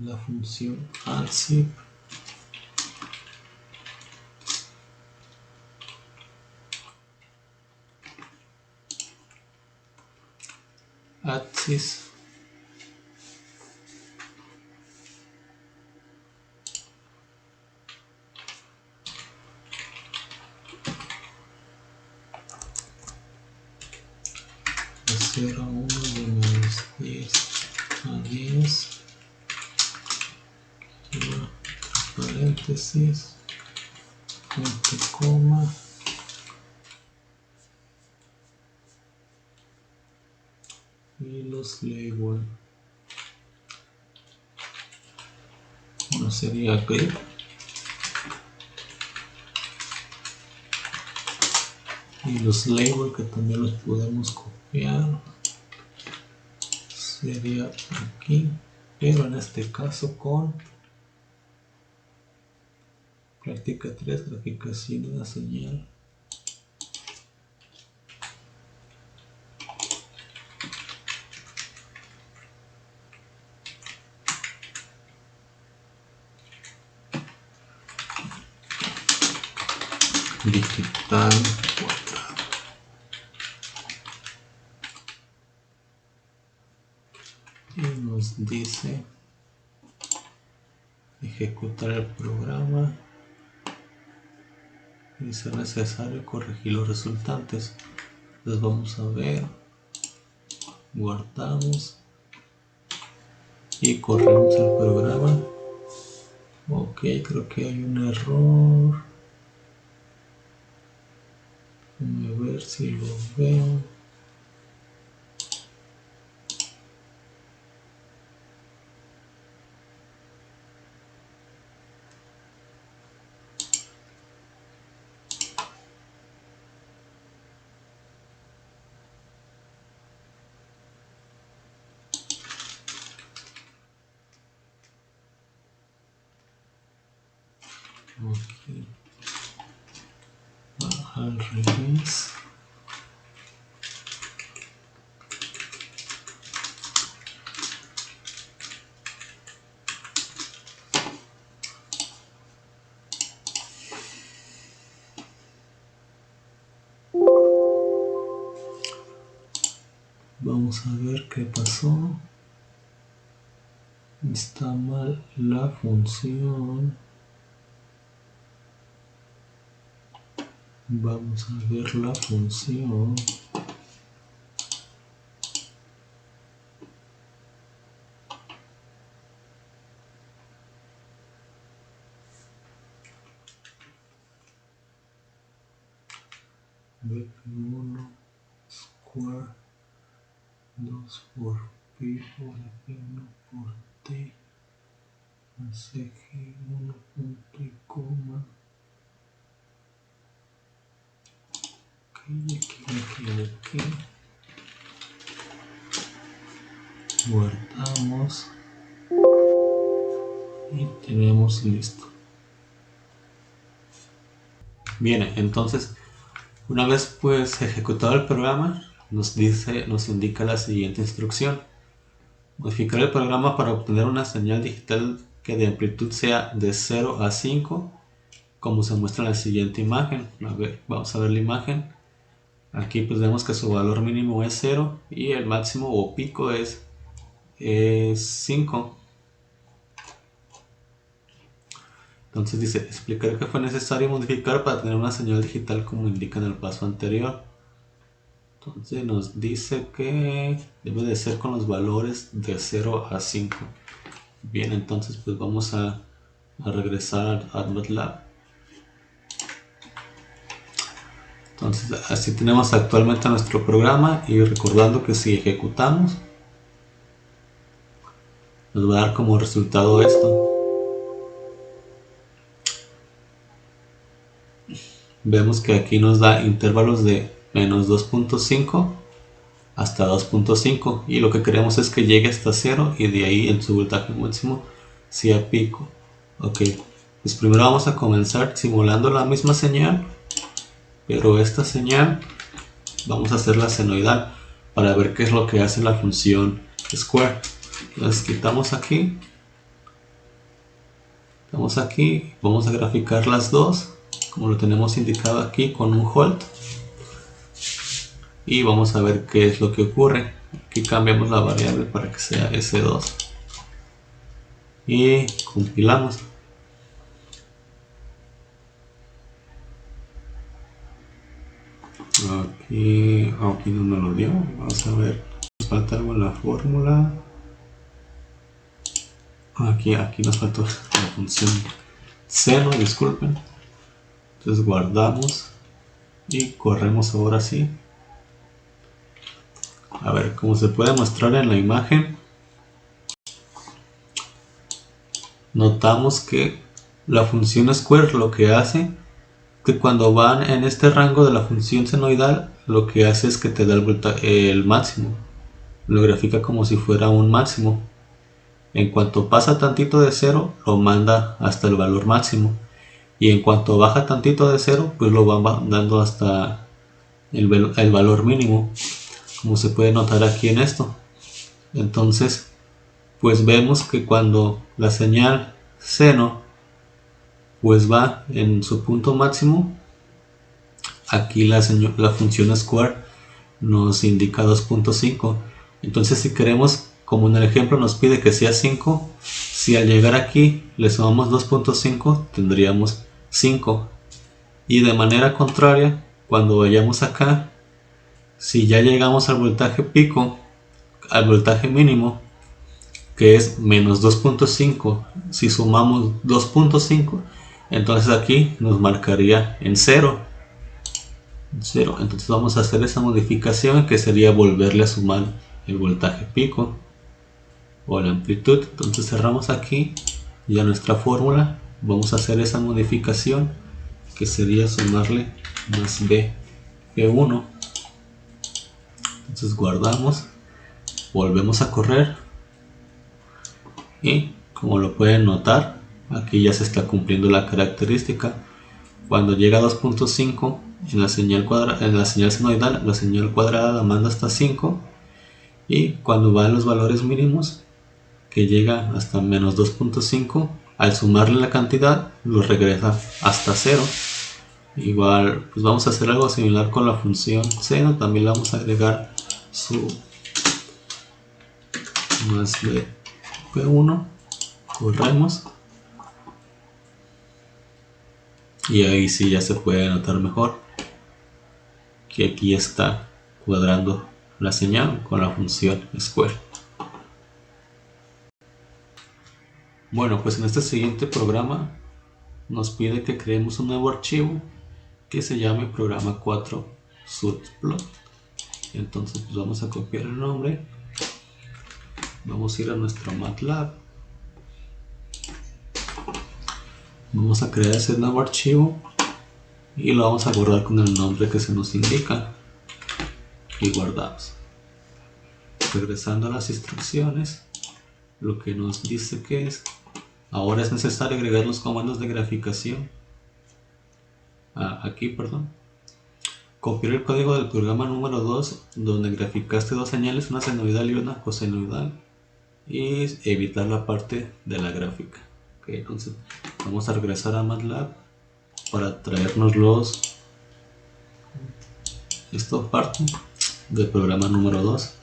La función ANSI. Axis. De 0 a 1, de menos 10 a 10. Paréntesis. Punto coma. Y los label. Uno sería grid. Y los label que también los podemos copiar. Sería aquí. Pero en este caso con práctica 3, graficación de una señal. Digital 4. Y nos dice ejecutar el programa y si es necesario corregir los resultantes. Entonces vamos a ver, guardamos y corremos el programa. Ok, creo que hay un error. Déjame ver si lo veo. Aquí al revés. Vamos a ver qué pasó. Está mal la función. Vamos a ver la función. BP1 square 2 por pi por F1 por t más G1 punto y coma. Aquí. Guardamos y tenemos listo. Bien, entonces una vez pues ejecutado el programa, nos indica la siguiente instrucción: modificar el programa para obtener una señal digital que de amplitud sea de 0 a 5, como se muestra en la siguiente imagen. A ver, vamos a ver la imagen. Aquí pues vemos que su valor mínimo es 0 y el máximo o pico es 5. Entonces dice, explicar que fue necesario modificar para tener una señal digital como indica en el paso anterior. Entonces nos dice que debe de ser con los valores de 0 a 5. Bien, entonces pues vamos a regresar a MATLAB. Entonces así tenemos actualmente nuestro programa, y recordando que si ejecutamos nos va a dar como resultado esto. Vemos que aquí nos da intervalos de menos 2.5 hasta 2.5, y lo que queremos es que llegue hasta 0 y de ahí en su voltaje máximo sea pico. Ok, pues primero vamos a comenzar simulando la misma señal, pero esta señal vamos a hacerla senoidal para ver qué es lo que hace la función square. Entonces quitamos aquí, vamos a graficar las dos como lo tenemos indicado aquí con un hold, y vamos a ver qué es lo que ocurre. Aquí cambiamos la variable para que sea S2 y compilamos. Aquí no me lo dio. Vamos a ver, nos falta algo en la fórmula. Aquí nos faltó la función seno, disculpen. Entonces guardamos y corremos ahora sí. A ver, como se puede mostrar en la imagen, notamos que la función square lo que hace, que cuando van en este rango de la función senoidal, lo que hace es que te da el máximo. Lo grafica como si fuera un máximo. En cuanto pasa tantito de 0, lo manda hasta el valor máximo. Y en cuanto baja tantito de 0, pues lo va dando hasta el valor mínimo, como se puede notar aquí en esto. Entonces, pues vemos que cuando la señal seno pues va en su punto máximo, aquí la función square nos indica 2.5. Entonces, si queremos, como en el ejemplo nos pide que sea 5, si al llegar aquí le sumamos 2.5, tendríamos 5. Y de manera contraria, cuando vayamos acá, si ya llegamos al voltaje pico, al voltaje mínimo, que es menos 2.5, si sumamos 2.5, entonces aquí nos marcaría en 0. Entonces vamos a hacer esa modificación, que sería volverle a sumar el voltaje pico o la amplitud. Entonces cerramos aquí ya nuestra fórmula. Vamos a hacer esa modificación, que sería sumarle más B1. Entonces guardamos, volvemos a correr, y como lo pueden notar, aquí ya se está cumpliendo la característica. Cuando llega a 2.5 en la señal senoidal, la señal cuadrada la manda hasta 5, y cuando va en los valores mínimos, que llega hasta menos 2.5, al sumarle la cantidad lo regresa hasta 0. Igual pues vamos a hacer algo similar con la función seno. También le vamos a agregar su más de P1, corremos y ahí sí ya se puede notar mejor que aquí está cuadrando la señal con la función square. Bueno, pues en este siguiente programa nos pide que creemos un nuevo archivo que se llame programa 4 subplot. Entonces pues vamos a copiar el nombre, vamos a ir a nuestro MATLAB, vamos a crear ese nuevo archivo y lo vamos a guardar con el nombre que se nos indica y guardamos. Regresando a las instrucciones, lo que nos dice que ahora es necesario agregar los comandos de graficación. Copiar el código del programa número 2 donde graficaste dos señales, una senoidal y una cosenoidal, y evitar la parte de la gráfica. Okay, entonces vamos a regresar a MATLAB para traernos esta parte del programa número 2.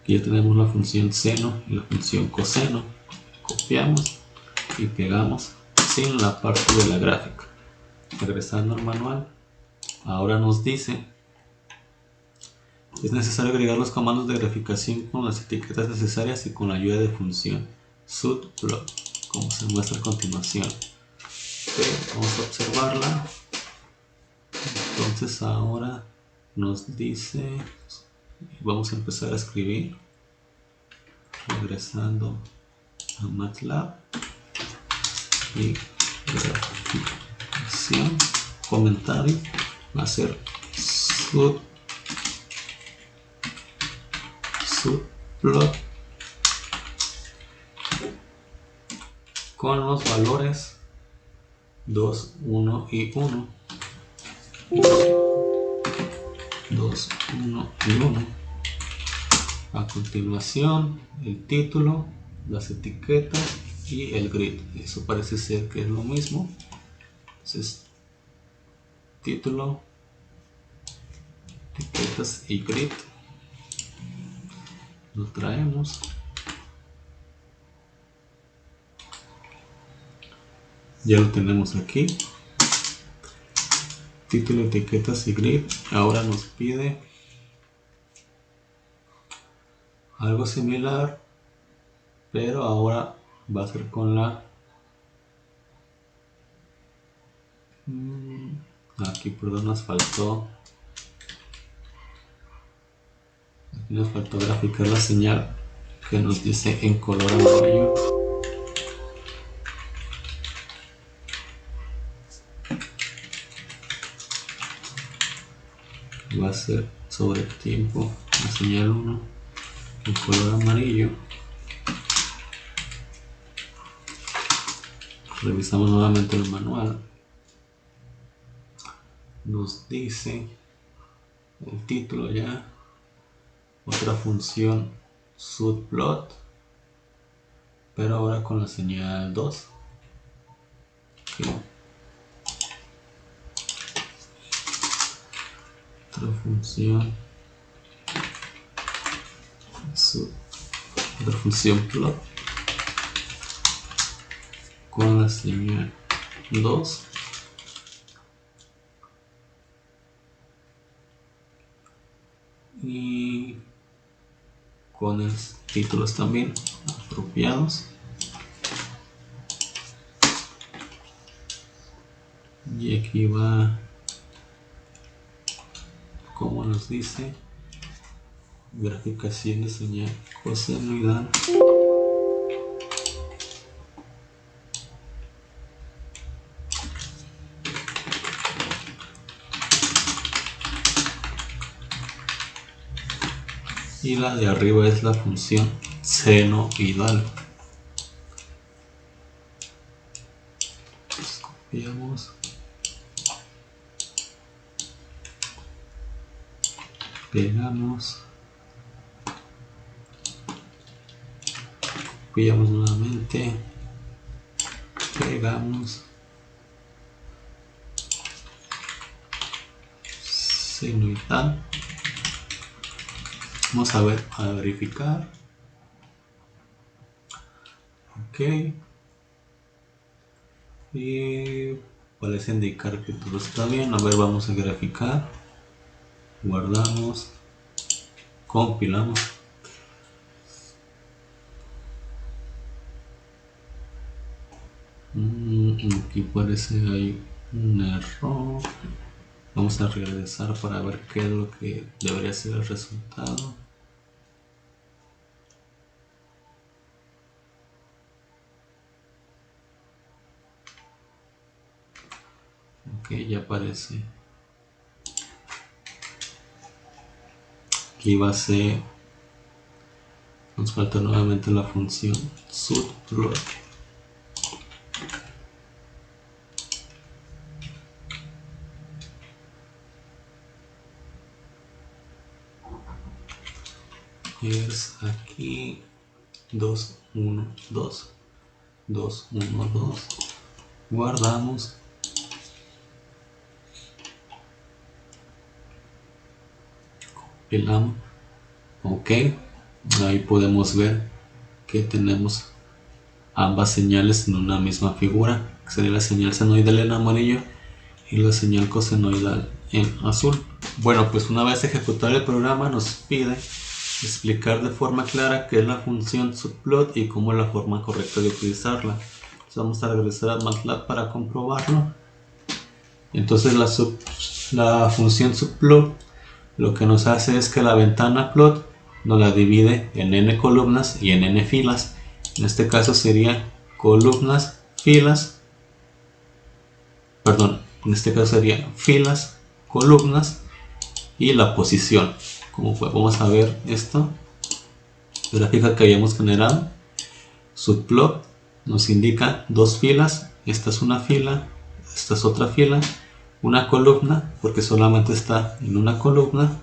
Aquí ya tenemos la función seno y la función coseno. Copiamos y pegamos sin la parte de la gráfica. Regresando al manual, ahora nos dice: es necesario agregar los comandos de graficación con las etiquetas necesarias y con la ayuda de función subplot, como se muestra a continuación. Okay, vamos a observarla. Entonces ahora nos dice, vamos a empezar a escribir, regresando a MATLAB y graficación, comentario, va a ser subplot con los valores 2, 1 y 1. 2, 1 y 1. A continuación, el título, las etiquetas y el grid. Eso parece ser que es lo mismo. Entonces, título, etiquetas y grid. Lo traemos. Ya lo tenemos aquí. Título, etiquetas y grid. Ahora nos pide algo similar, pero ahora va a ser con la aquí, perdón, nos faltó graficar la señal que nos dice en color amarillo. Va a ser sobre el tiempo la señal 1 en color amarillo. Revisamos nuevamente el manual. Nos dice el título ya, otra función subplot, pero ahora con la señal 2. Okay. Otra función plot con la señal 2. Y con los títulos también apropiados. Y aquí va, como nos dice, graficación de señal cosenoidal. Y la de arriba es la función senoidal. copiamos, pegamos, copiamos nuevamente, pegamos, signo y tal. Vamos a ver, a verificar. Ok. Y parece indicar que todo está bien. A ver, vamos a graficar. Guardamos. Compilamos. Aquí parece hay un error. Vamos a regresar para ver qué es lo que debería ser el resultado. Ok, ya aparece. Aquí va a ser. Nos falta nuevamente la función subplot. Es aquí 2, 1, 2, 2, 1, 2. Guardamos. Pelamos. Ok, ahí podemos ver que tenemos ambas señales en una misma figura, que sería la señal senoidal en amarillo y la señal cosenoidal en azul. Bueno, pues una vez ejecutado el programa nos pide explicar de forma clara qué es la función subplot y cómo es la forma correcta de utilizarla. Entonces vamos a regresar a MATLAB para comprobarlo. Entonces la función subplot lo que nos hace es que la ventana plot nos la divide en n columnas y en n filas. En este caso sería columnas, filas, perdón, en este caso sería filas, columnas y la posición. Como podemos ver esto, la gráfica que habíamos generado, subplot nos indica dos filas, esta es una fila, esta es otra fila, una columna porque solamente está en una columna,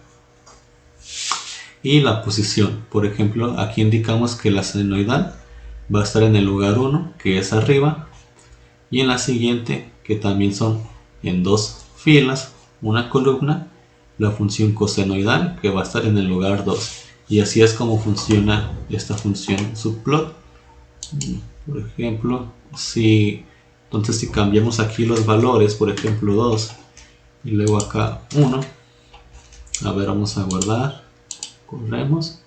y la posición. Por ejemplo, aquí indicamos que la senoidal va a estar en el lugar 1, que es arriba, y en la siguiente, que también son en dos filas, una columna, la función cosenoidal, que va a estar en el lugar 2. Y así es como funciona esta función subplot. Por ejemplo, si cambiamos aquí los valores, por ejemplo 2 y luego acá 1, a ver, vamos a guardar, corremos.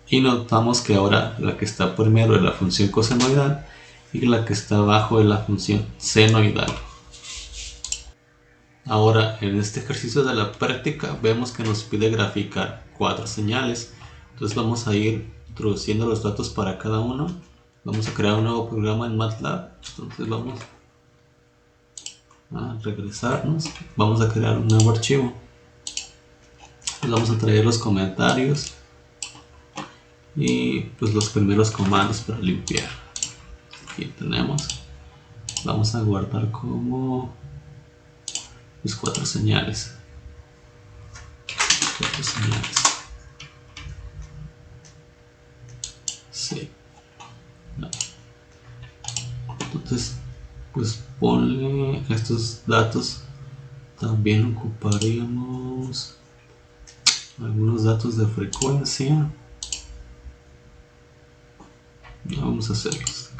Y notamos que ahora la que está primero es la función cosenoidal y la que está abajo es la función senoidal. Ahora en este ejercicio de la práctica vemos que nos pide graficar 4 señales. Entonces vamos a ir introduciendo los datos para cada uno. Vamos a crear un nuevo programa en MATLAB. Entonces vamos a regresarnos. Vamos a crear un nuevo archivo. Entonces vamos a traer los comentarios y pues los primeros comandos para limpiar. Aquí tenemos, vamos a guardar como pues 4 señales. Sí. No. Entonces pues ponle estos datos. También ocuparíamos algunos datos de frecuencia. Vamos a hacerlos.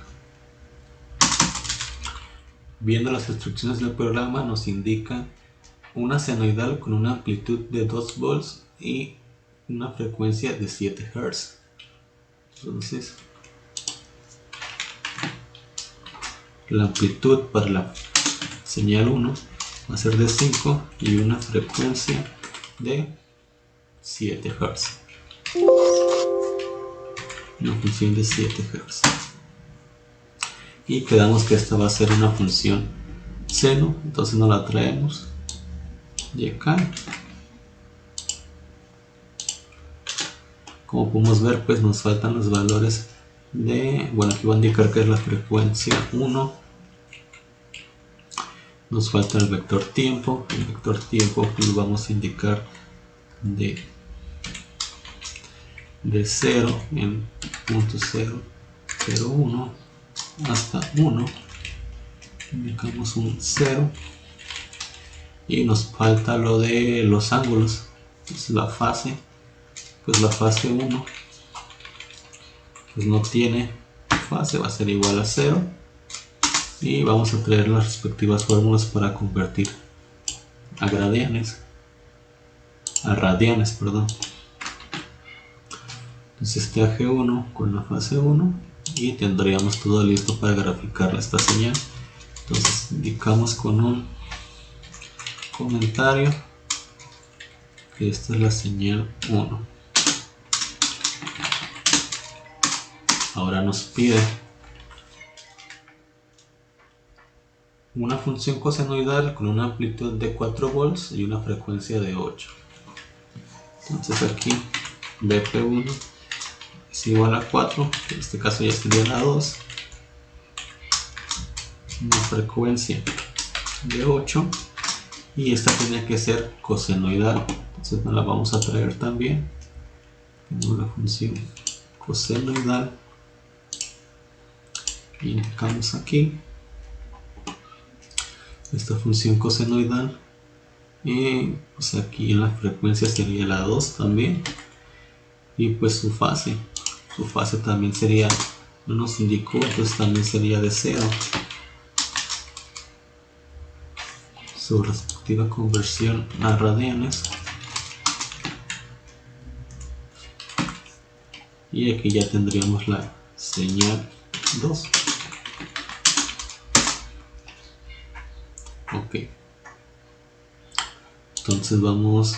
Viendo las instrucciones del programa nos indica una senoidal con una amplitud de 2 volts y una frecuencia de 7 Hz. Entonces la amplitud para la señal 1 va a ser de 5 y una frecuencia de 7 Hz. Una función de 7 Hz. Y quedamos que esta va a ser una función seno, entonces nos la traemos y acá. Como podemos ver, pues nos faltan los valores bueno, aquí va a indicar que es la frecuencia 1. Nos falta el vector tiempo. El vector tiempo lo vamos a indicar de 0 en punto 0, 0, 1 hasta 1. Indicamos un 0 y nos falta lo de los ángulos. Entonces la fase, pues la fase 1 pues no tiene fase, va a ser igual a 0, y vamos a traer las respectivas fórmulas para convertir a radianes, perdón. Entonces este AG1 con la fase 1 y tendríamos todo listo para graficar esta señal. Entonces indicamos con un comentario que esta es la señal 1. Ahora nos pide una función cosenoidal con una amplitud de 4 volts y una frecuencia de 8. Entonces aquí BP1 es igual a 4, que en este caso ya sería la 2, una frecuencia de 8, y esta tenía que ser cosenoidal. Entonces nos la vamos a traer también. Tenemos la función cosenoidal, y indicamos aquí esta función cosenoidal, y pues aquí en la frecuencia sería la 2 también, y pues su fase también sería, no nos indicó, entonces también sería de 0. Su respectiva conversión a radianes, y aquí ya tendríamos la señal 2. Ok, entonces vamos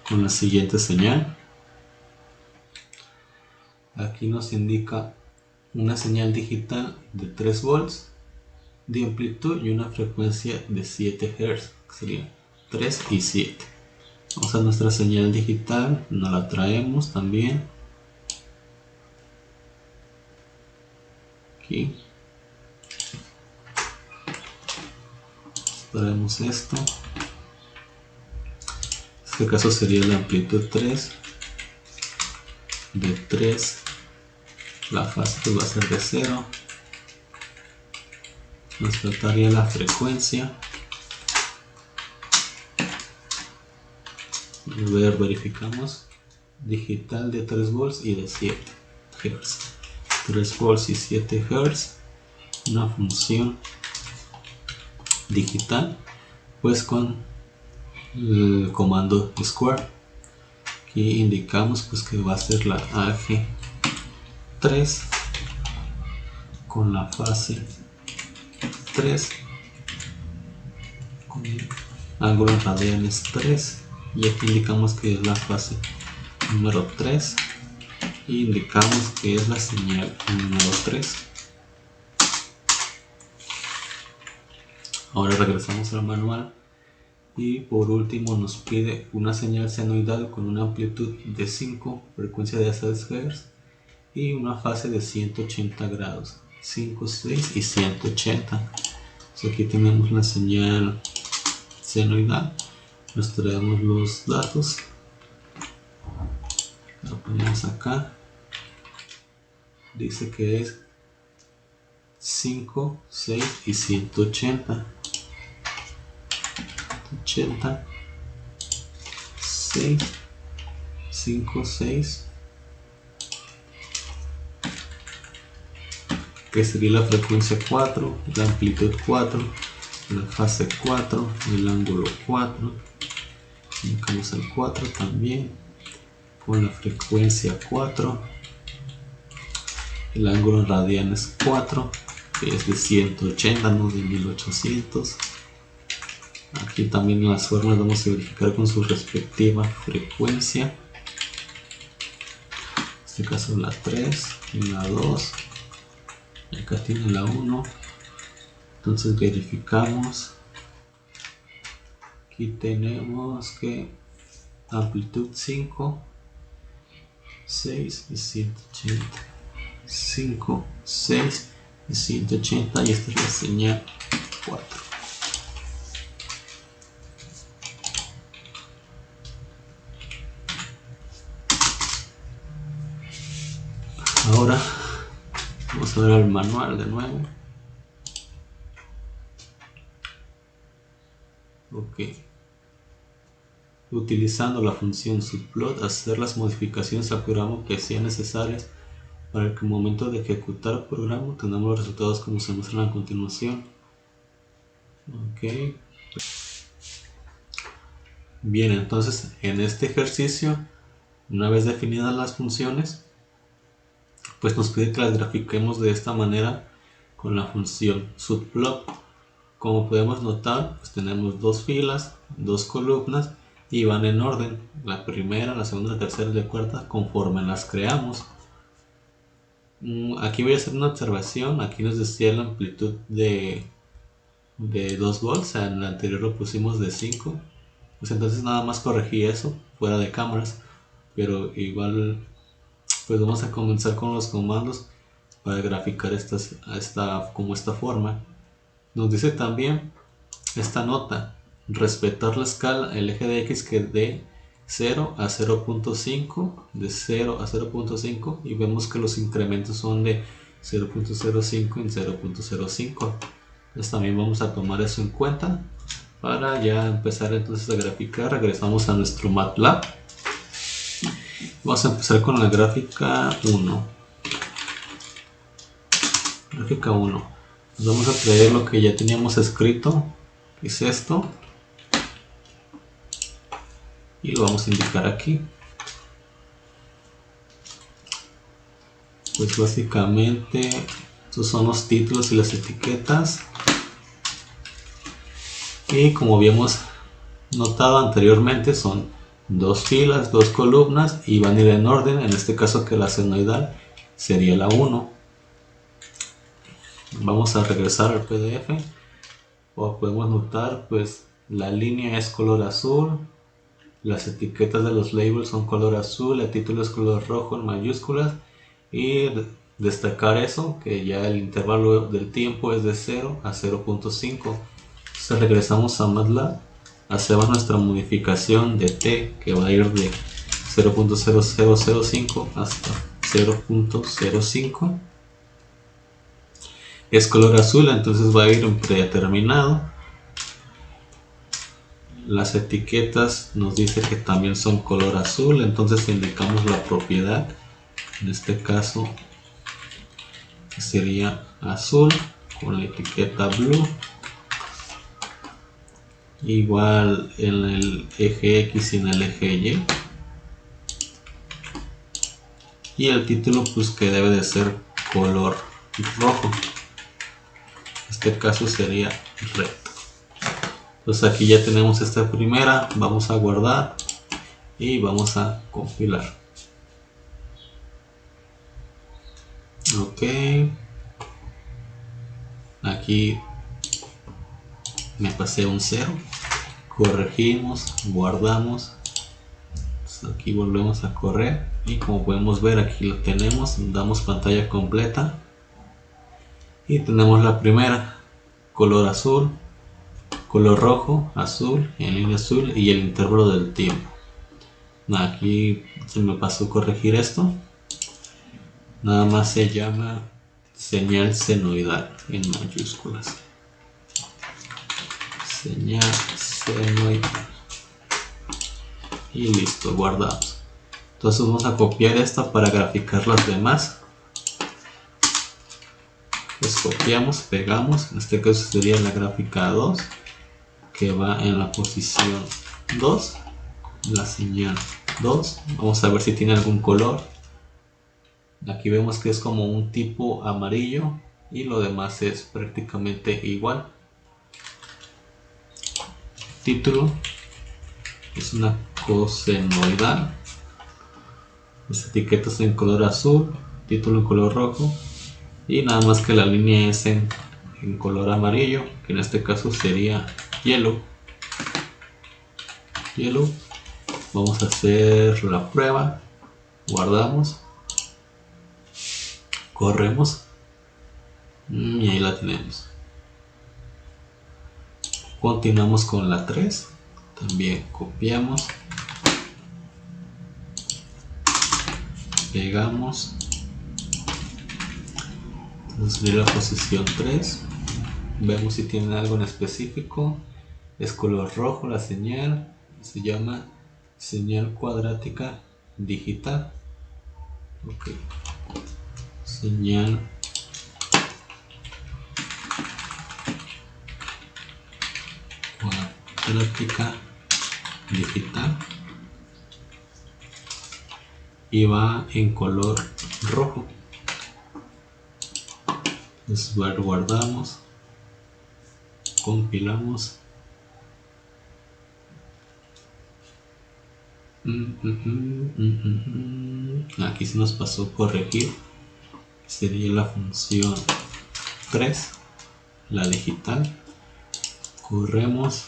con la siguiente señal. Aquí nos indica una señal digital de 3 volts de amplitud y una frecuencia de 7 Hz, que sería 3 y 7. Vamos a nuestra señal digital, nos la traemos también. Aquí traemos esto. En este caso sería la amplitud 3 de 3. La fase pues va a ser de 0. Nos faltaría la frecuencia. Verificamos. Digital de 3 volts y de 7 Hz. 3 volts y 7 Hz. Una función digital, pues con el comando square. Aquí indicamos pues que va a ser la AG3 con la fase 3 con ángulo en radianes 3, y aquí indicamos que es la fase número 3 y indicamos que es la señal número 3. Ahora regresamos al manual y por último nos pide una señal senoidal con una amplitud de 5, frecuencia de 6 Hz y una fase de 180 grados, 5, 6 y 180. Entonces aquí tenemos la señal senoidal, nos traemos los datos, lo ponemos acá, dice que es 5, 6 y 180. 80, 6, 5, 6, que sería la frecuencia 4, la amplitud 4, la fase 4, el ángulo 4, indicamos el 4 también, con la frecuencia 4, el ángulo en radianes 4, que es de 180, no de 1800. Aquí también en las formas vamos a verificar con su respectiva frecuencia. En este caso la 3 y la 2. Acá tiene la 1. Entonces verificamos. Aquí tenemos que amplitud 5, 6 y 180. 5, 6 y 180, y esta es la señal 4. Ahora vamos a ver el manual de nuevo. Ok. Utilizando la función subplot, hacer las modificaciones al programa que sean necesarias para que al momento de ejecutar el programa tengamos los resultados como se muestran a continuación. Ok. Bien, entonces en este ejercicio, una vez definidas las funciones, pues nos pide que las grafiquemos de esta manera con la función subplot. Como podemos notar, pues tenemos dos filas, dos columnas y van en orden, la primera, la segunda, la tercera y la cuarta conforme las creamos. Aquí voy a hacer una observación. Aquí nos decía la amplitud de 2 volts, en el anterior lo pusimos de 5, pues entonces nada más corregí eso fuera de cámaras, pero igual pues vamos a comenzar con los comandos para graficar como esta forma. Nos dice también esta nota: respetar la escala, el eje de X, que de 0 a 0.5, de 0 a 0.5, y vemos que los incrementos son de 0.05 en 0.05. Entonces también vamos a tomar eso en cuenta para ya empezar entonces a graficar. Regresamos a nuestro MATLAB. Vamos a empezar con la gráfica 1. Gráfica 1. Vamos a traer lo que ya teníamos escrito, que es esto, y lo vamos a indicar aquí. Pues básicamente estos son los títulos y las etiquetas, y como habíamos notado anteriormente son dos filas, dos columnas, y van a ir en orden. En este caso, que la senoidal sería la 1. Vamos a regresar al PDF. Como podemos notar, pues la línea es color azul, las etiquetas de los labels son color azul, el título es color rojo en mayúsculas, y destacar eso, que ya el intervalo del tiempo es de 0 a 0.5. Entonces regresamos a MATLAB, hacemos nuestra modificación de t, que va a ir de 0.0005 hasta 0.05. Es color azul, entonces va a ir en predeterminado. Las etiquetas nos dice que también son color azul, entonces indicamos la propiedad, en este caso que sería azul con la etiqueta blue. Igual en el eje X y en el eje Y. Y el título, pues que debe de ser color rojo. En este caso sería red. Pues aquí ya tenemos esta primera. Vamos a guardar y vamos a compilar. Ok. Aquí me pasé un 0. Corregimos, guardamos. Aquí volvemos a correr y como podemos ver, aquí lo tenemos. Damos pantalla completa y tenemos la primera, color azul, color rojo, azul, en línea azul, y el intervalo del tiempo. Aquí se me pasó corregir esto. Nada más se llama señal senoidal en mayúsculas. Señal senoidal. Y listo, guardamos. Entonces vamos a copiar esta para graficar las demás. Pues copiamos, pegamos. En este caso sería la gráfica 2, que va en la posición 2. La señal 2. Vamos a ver si tiene algún color. Aquí vemos que es como un tipo amarillo y lo demás es prácticamente igual. Título es una cosenoidal. Las etiquetas en color azul, título en color rojo, y nada más que la línea es en color amarillo, que en este caso sería yellow. Vamos a hacer la prueba. Guardamos. corremos y ahí la tenemos. Continuamos con la 3, también copiamos, pegamos, entonces de la posición 3, vemos si tienen algo en específico. Es color rojo la señal, se llama señal cuadrática digital. Ok, señal cuadrática digital y va en color rojo. Entonces guardamos, compilamos. Aquí se nos pasó corregir, sería la función 3, la digital. Corremos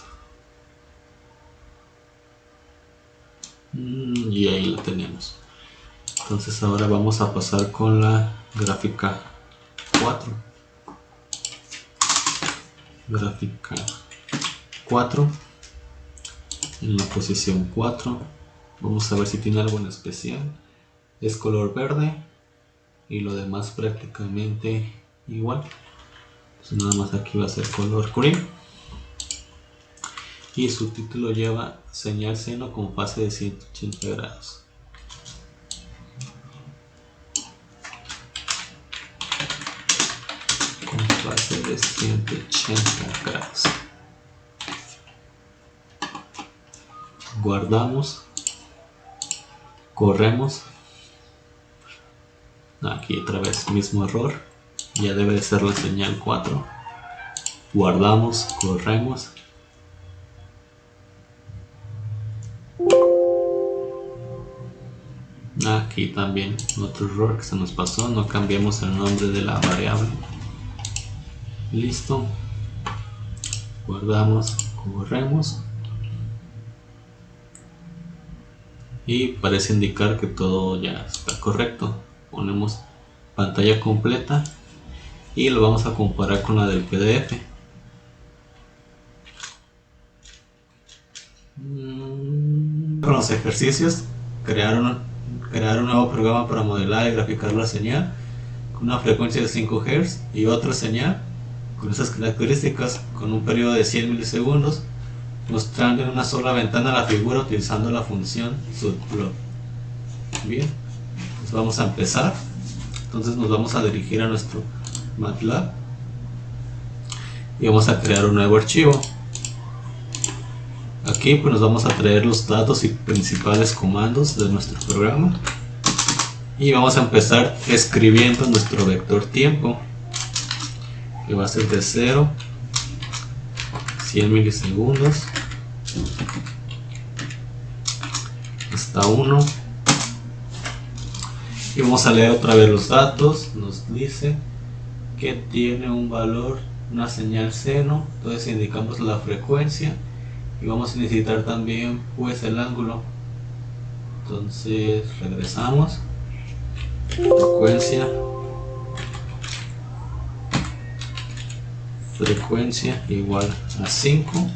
y ahí la tenemos. Entonces ahora vamos a pasar con la gráfica 4. Gráfica 4, en la posición 4, vamos a ver si tiene algo en especial. Es color verde y lo demás prácticamente igual. Entonces nada más aquí va a ser color cream y su título lleva señal seno con fase de 180 grados. Con fase de 180 grados. Guardamos, corremos. Aquí otra vez mismo error, ya debe de ser la señal 4. Guardamos, corremos. Aquí también otro error que se nos pasó, no cambiamos el nombre de la variable. Listo, guardamos, corremos y parece indicar que todo ya está correcto. Ponemos pantalla completa y lo vamos a comparar con la del PDF. Con los ejercicios, crear un nuevo programa para modelar y graficar la señal con una frecuencia de 5 Hz y otra señal con esas características con un periodo de 100 milisegundos, mostrando en una sola ventana la figura utilizando la función subplot. Bien, pues vamos a empezar. Entonces nos vamos a dirigir a nuestro MATLAB y vamos a crear un nuevo archivo. Aquí pues nos vamos a traer los datos y principales comandos de nuestro programa y vamos a empezar escribiendo nuestro vector tiempo, que va a ser de 0, 100 milisegundos, hasta 1, y vamos a leer otra vez los datos. Nos dice que tiene un valor, una señal seno, entonces indicamos la frecuencia y vamos a necesitar también pues el ángulo. Entonces regresamos, frecuencia igual a 5,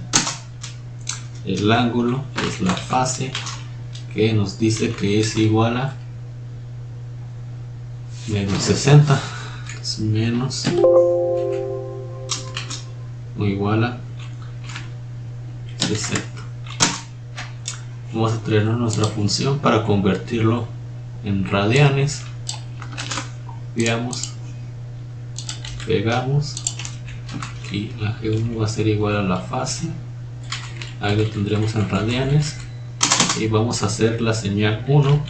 el ángulo es la fase, que nos dice que es igual a menos 60, es menos o igual a 60. Vamos a traernos nuestra función para convertirlo en radianes. Copiamos, pegamos y la G1 va a ser igual a la fase, ahí lo tendremos en radianes, y vamos a hacer la señal 1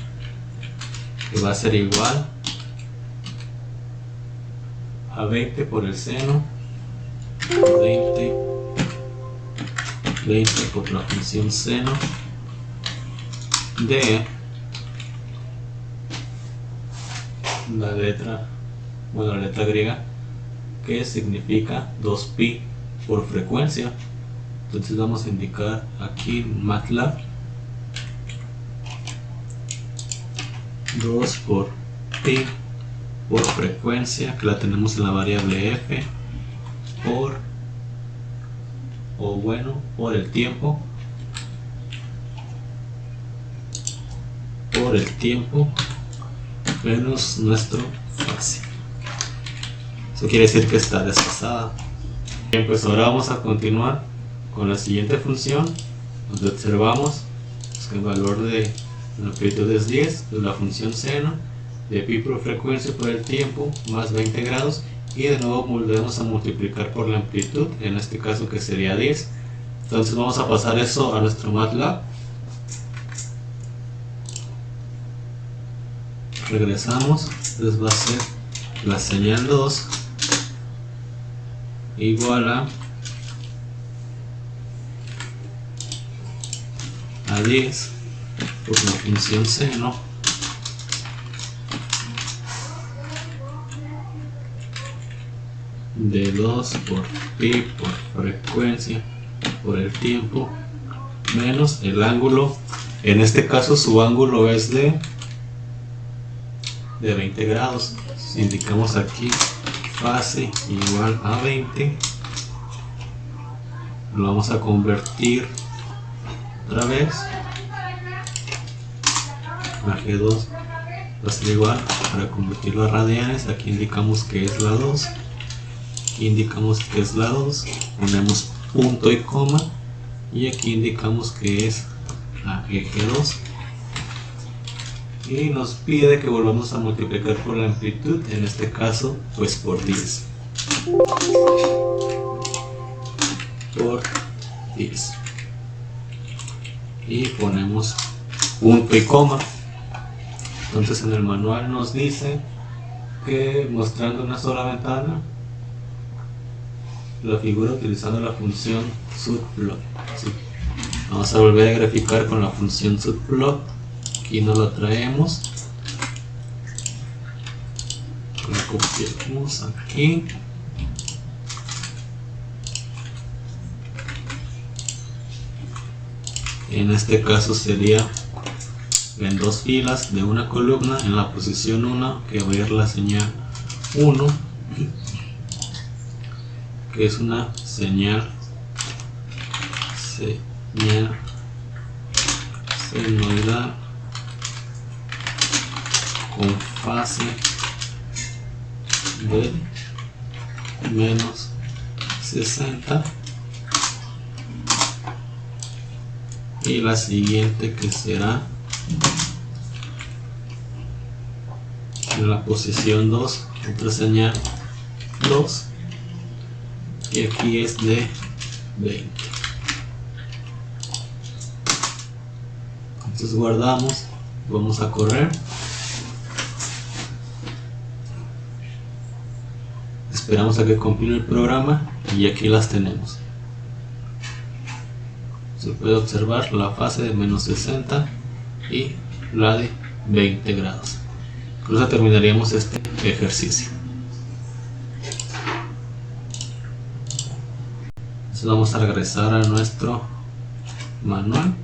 que va a ser igual a 20 por el seno, 20 por la función seno de la letra griega, que significa 2pi por frecuencia. Entonces vamos a indicar aquí en MATLAB 2 por pi por frecuencia, que la tenemos en la variable f, por el tiempo, menos nuestro fase. Eso quiere decir que está desfasada. Bien, pues ahora vamos a continuar con la siguiente función, donde observamos que el valor de la amplitud es 10, de la función seno de pi por frecuencia por el tiempo más 20 grados, y de nuevo volvemos a multiplicar por la amplitud, en este caso que sería 10. Entonces vamos a pasar eso a nuestro MATLAB. Regresamos, entonces va a ser la señal 2 igual a 10 por la función seno de 2 por pi por frecuencia por el tiempo menos el ángulo. En este caso su ángulo es de 20 grados. Si indicamos aquí fase igual a 20, lo vamos a convertir otra vez a G2 va a ser igual, para convertirlo a radianes, aquí indicamos que es la 2, aquí indicamos que es la 2, ponemos punto y coma, y aquí indicamos que es la eje 2, y nos pide que volvamos a multiplicar por la amplitud, en este caso pues por 10, y ponemos punto y coma. Entonces en el manual nos dice que mostrando una sola ventana la figura utilizando la función subplot. ¿Sí? Vamos a volver a graficar con la función subplot. Aquí nos lo traemos, lo copiamos aquí, en este caso sería en dos filas de una columna. En la posición 1 que va a ir la señal 1, que es una señal senoidal con fase de menos 60, y la siguiente que será en la posición 2, otra señal 2, y aquí es de 20. Entonces guardamos, vamos a correr, esperamos a que compile el programa y aquí las tenemos. Se puede observar la fase de menos 60 y la de 20 grados. Con eso terminaríamos este ejercicio. Entonces vamos a regresar a nuestro manual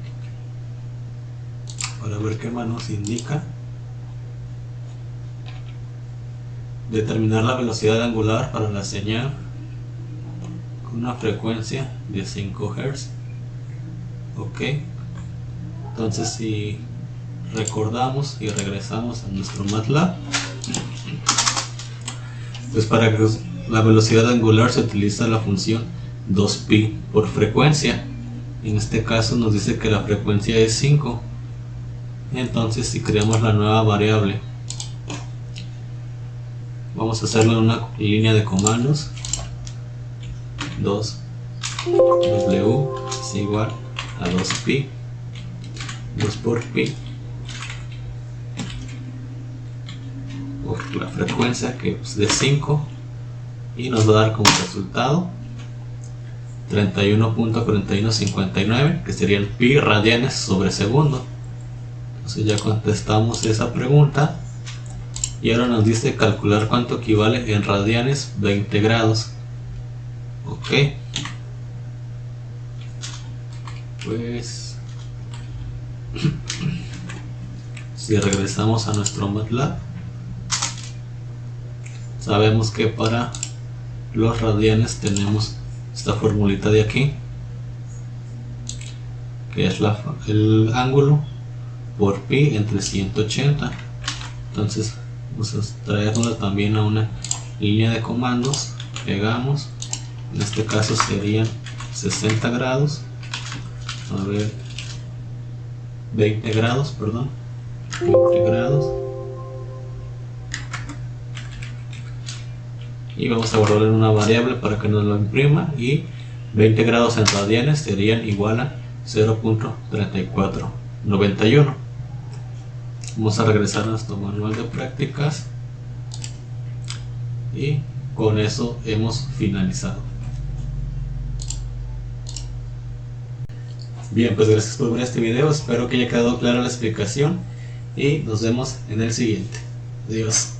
para ver qué más nos indica. Determinar la velocidad angular para la señal con una frecuencia de 5 Hz. Ok, entonces si recordamos y regresamos a nuestro MATLAB, pues para que la velocidad angular se utiliza la función 2pi por frecuencia. En este caso nos dice que la frecuencia es 5. Entonces si creamos la nueva variable, vamos a hacerlo en una línea de comandos. 2w es igual a 2pi, 2 por pi, por la frecuencia que es de 5, y nos va a dar como resultado 31.4159, que sería el pi radianes sobre segundo. Entonces ya contestamos esa pregunta, y ahora nos dice calcular cuánto equivale en radianes 20 grados. Ok, pues si regresamos a nuestro MATLAB, sabemos que para los radianes tenemos esta formulita de aquí, que es el ángulo por pi entre 180. Entonces vamos a traerla también a una línea de comandos, pegamos, en este caso serían 60 grados, a ver, 20 grados, perdón, 20 grados, y vamos a guardar en una variable para que nos lo imprima, y 20 grados en radianes serían igual a 0.3491. Vamos a regresar a nuestro manual de prácticas y con eso hemos finalizado. Bien, pues gracias por ver este video, espero que haya quedado clara la explicación y nos vemos en el siguiente. Adiós.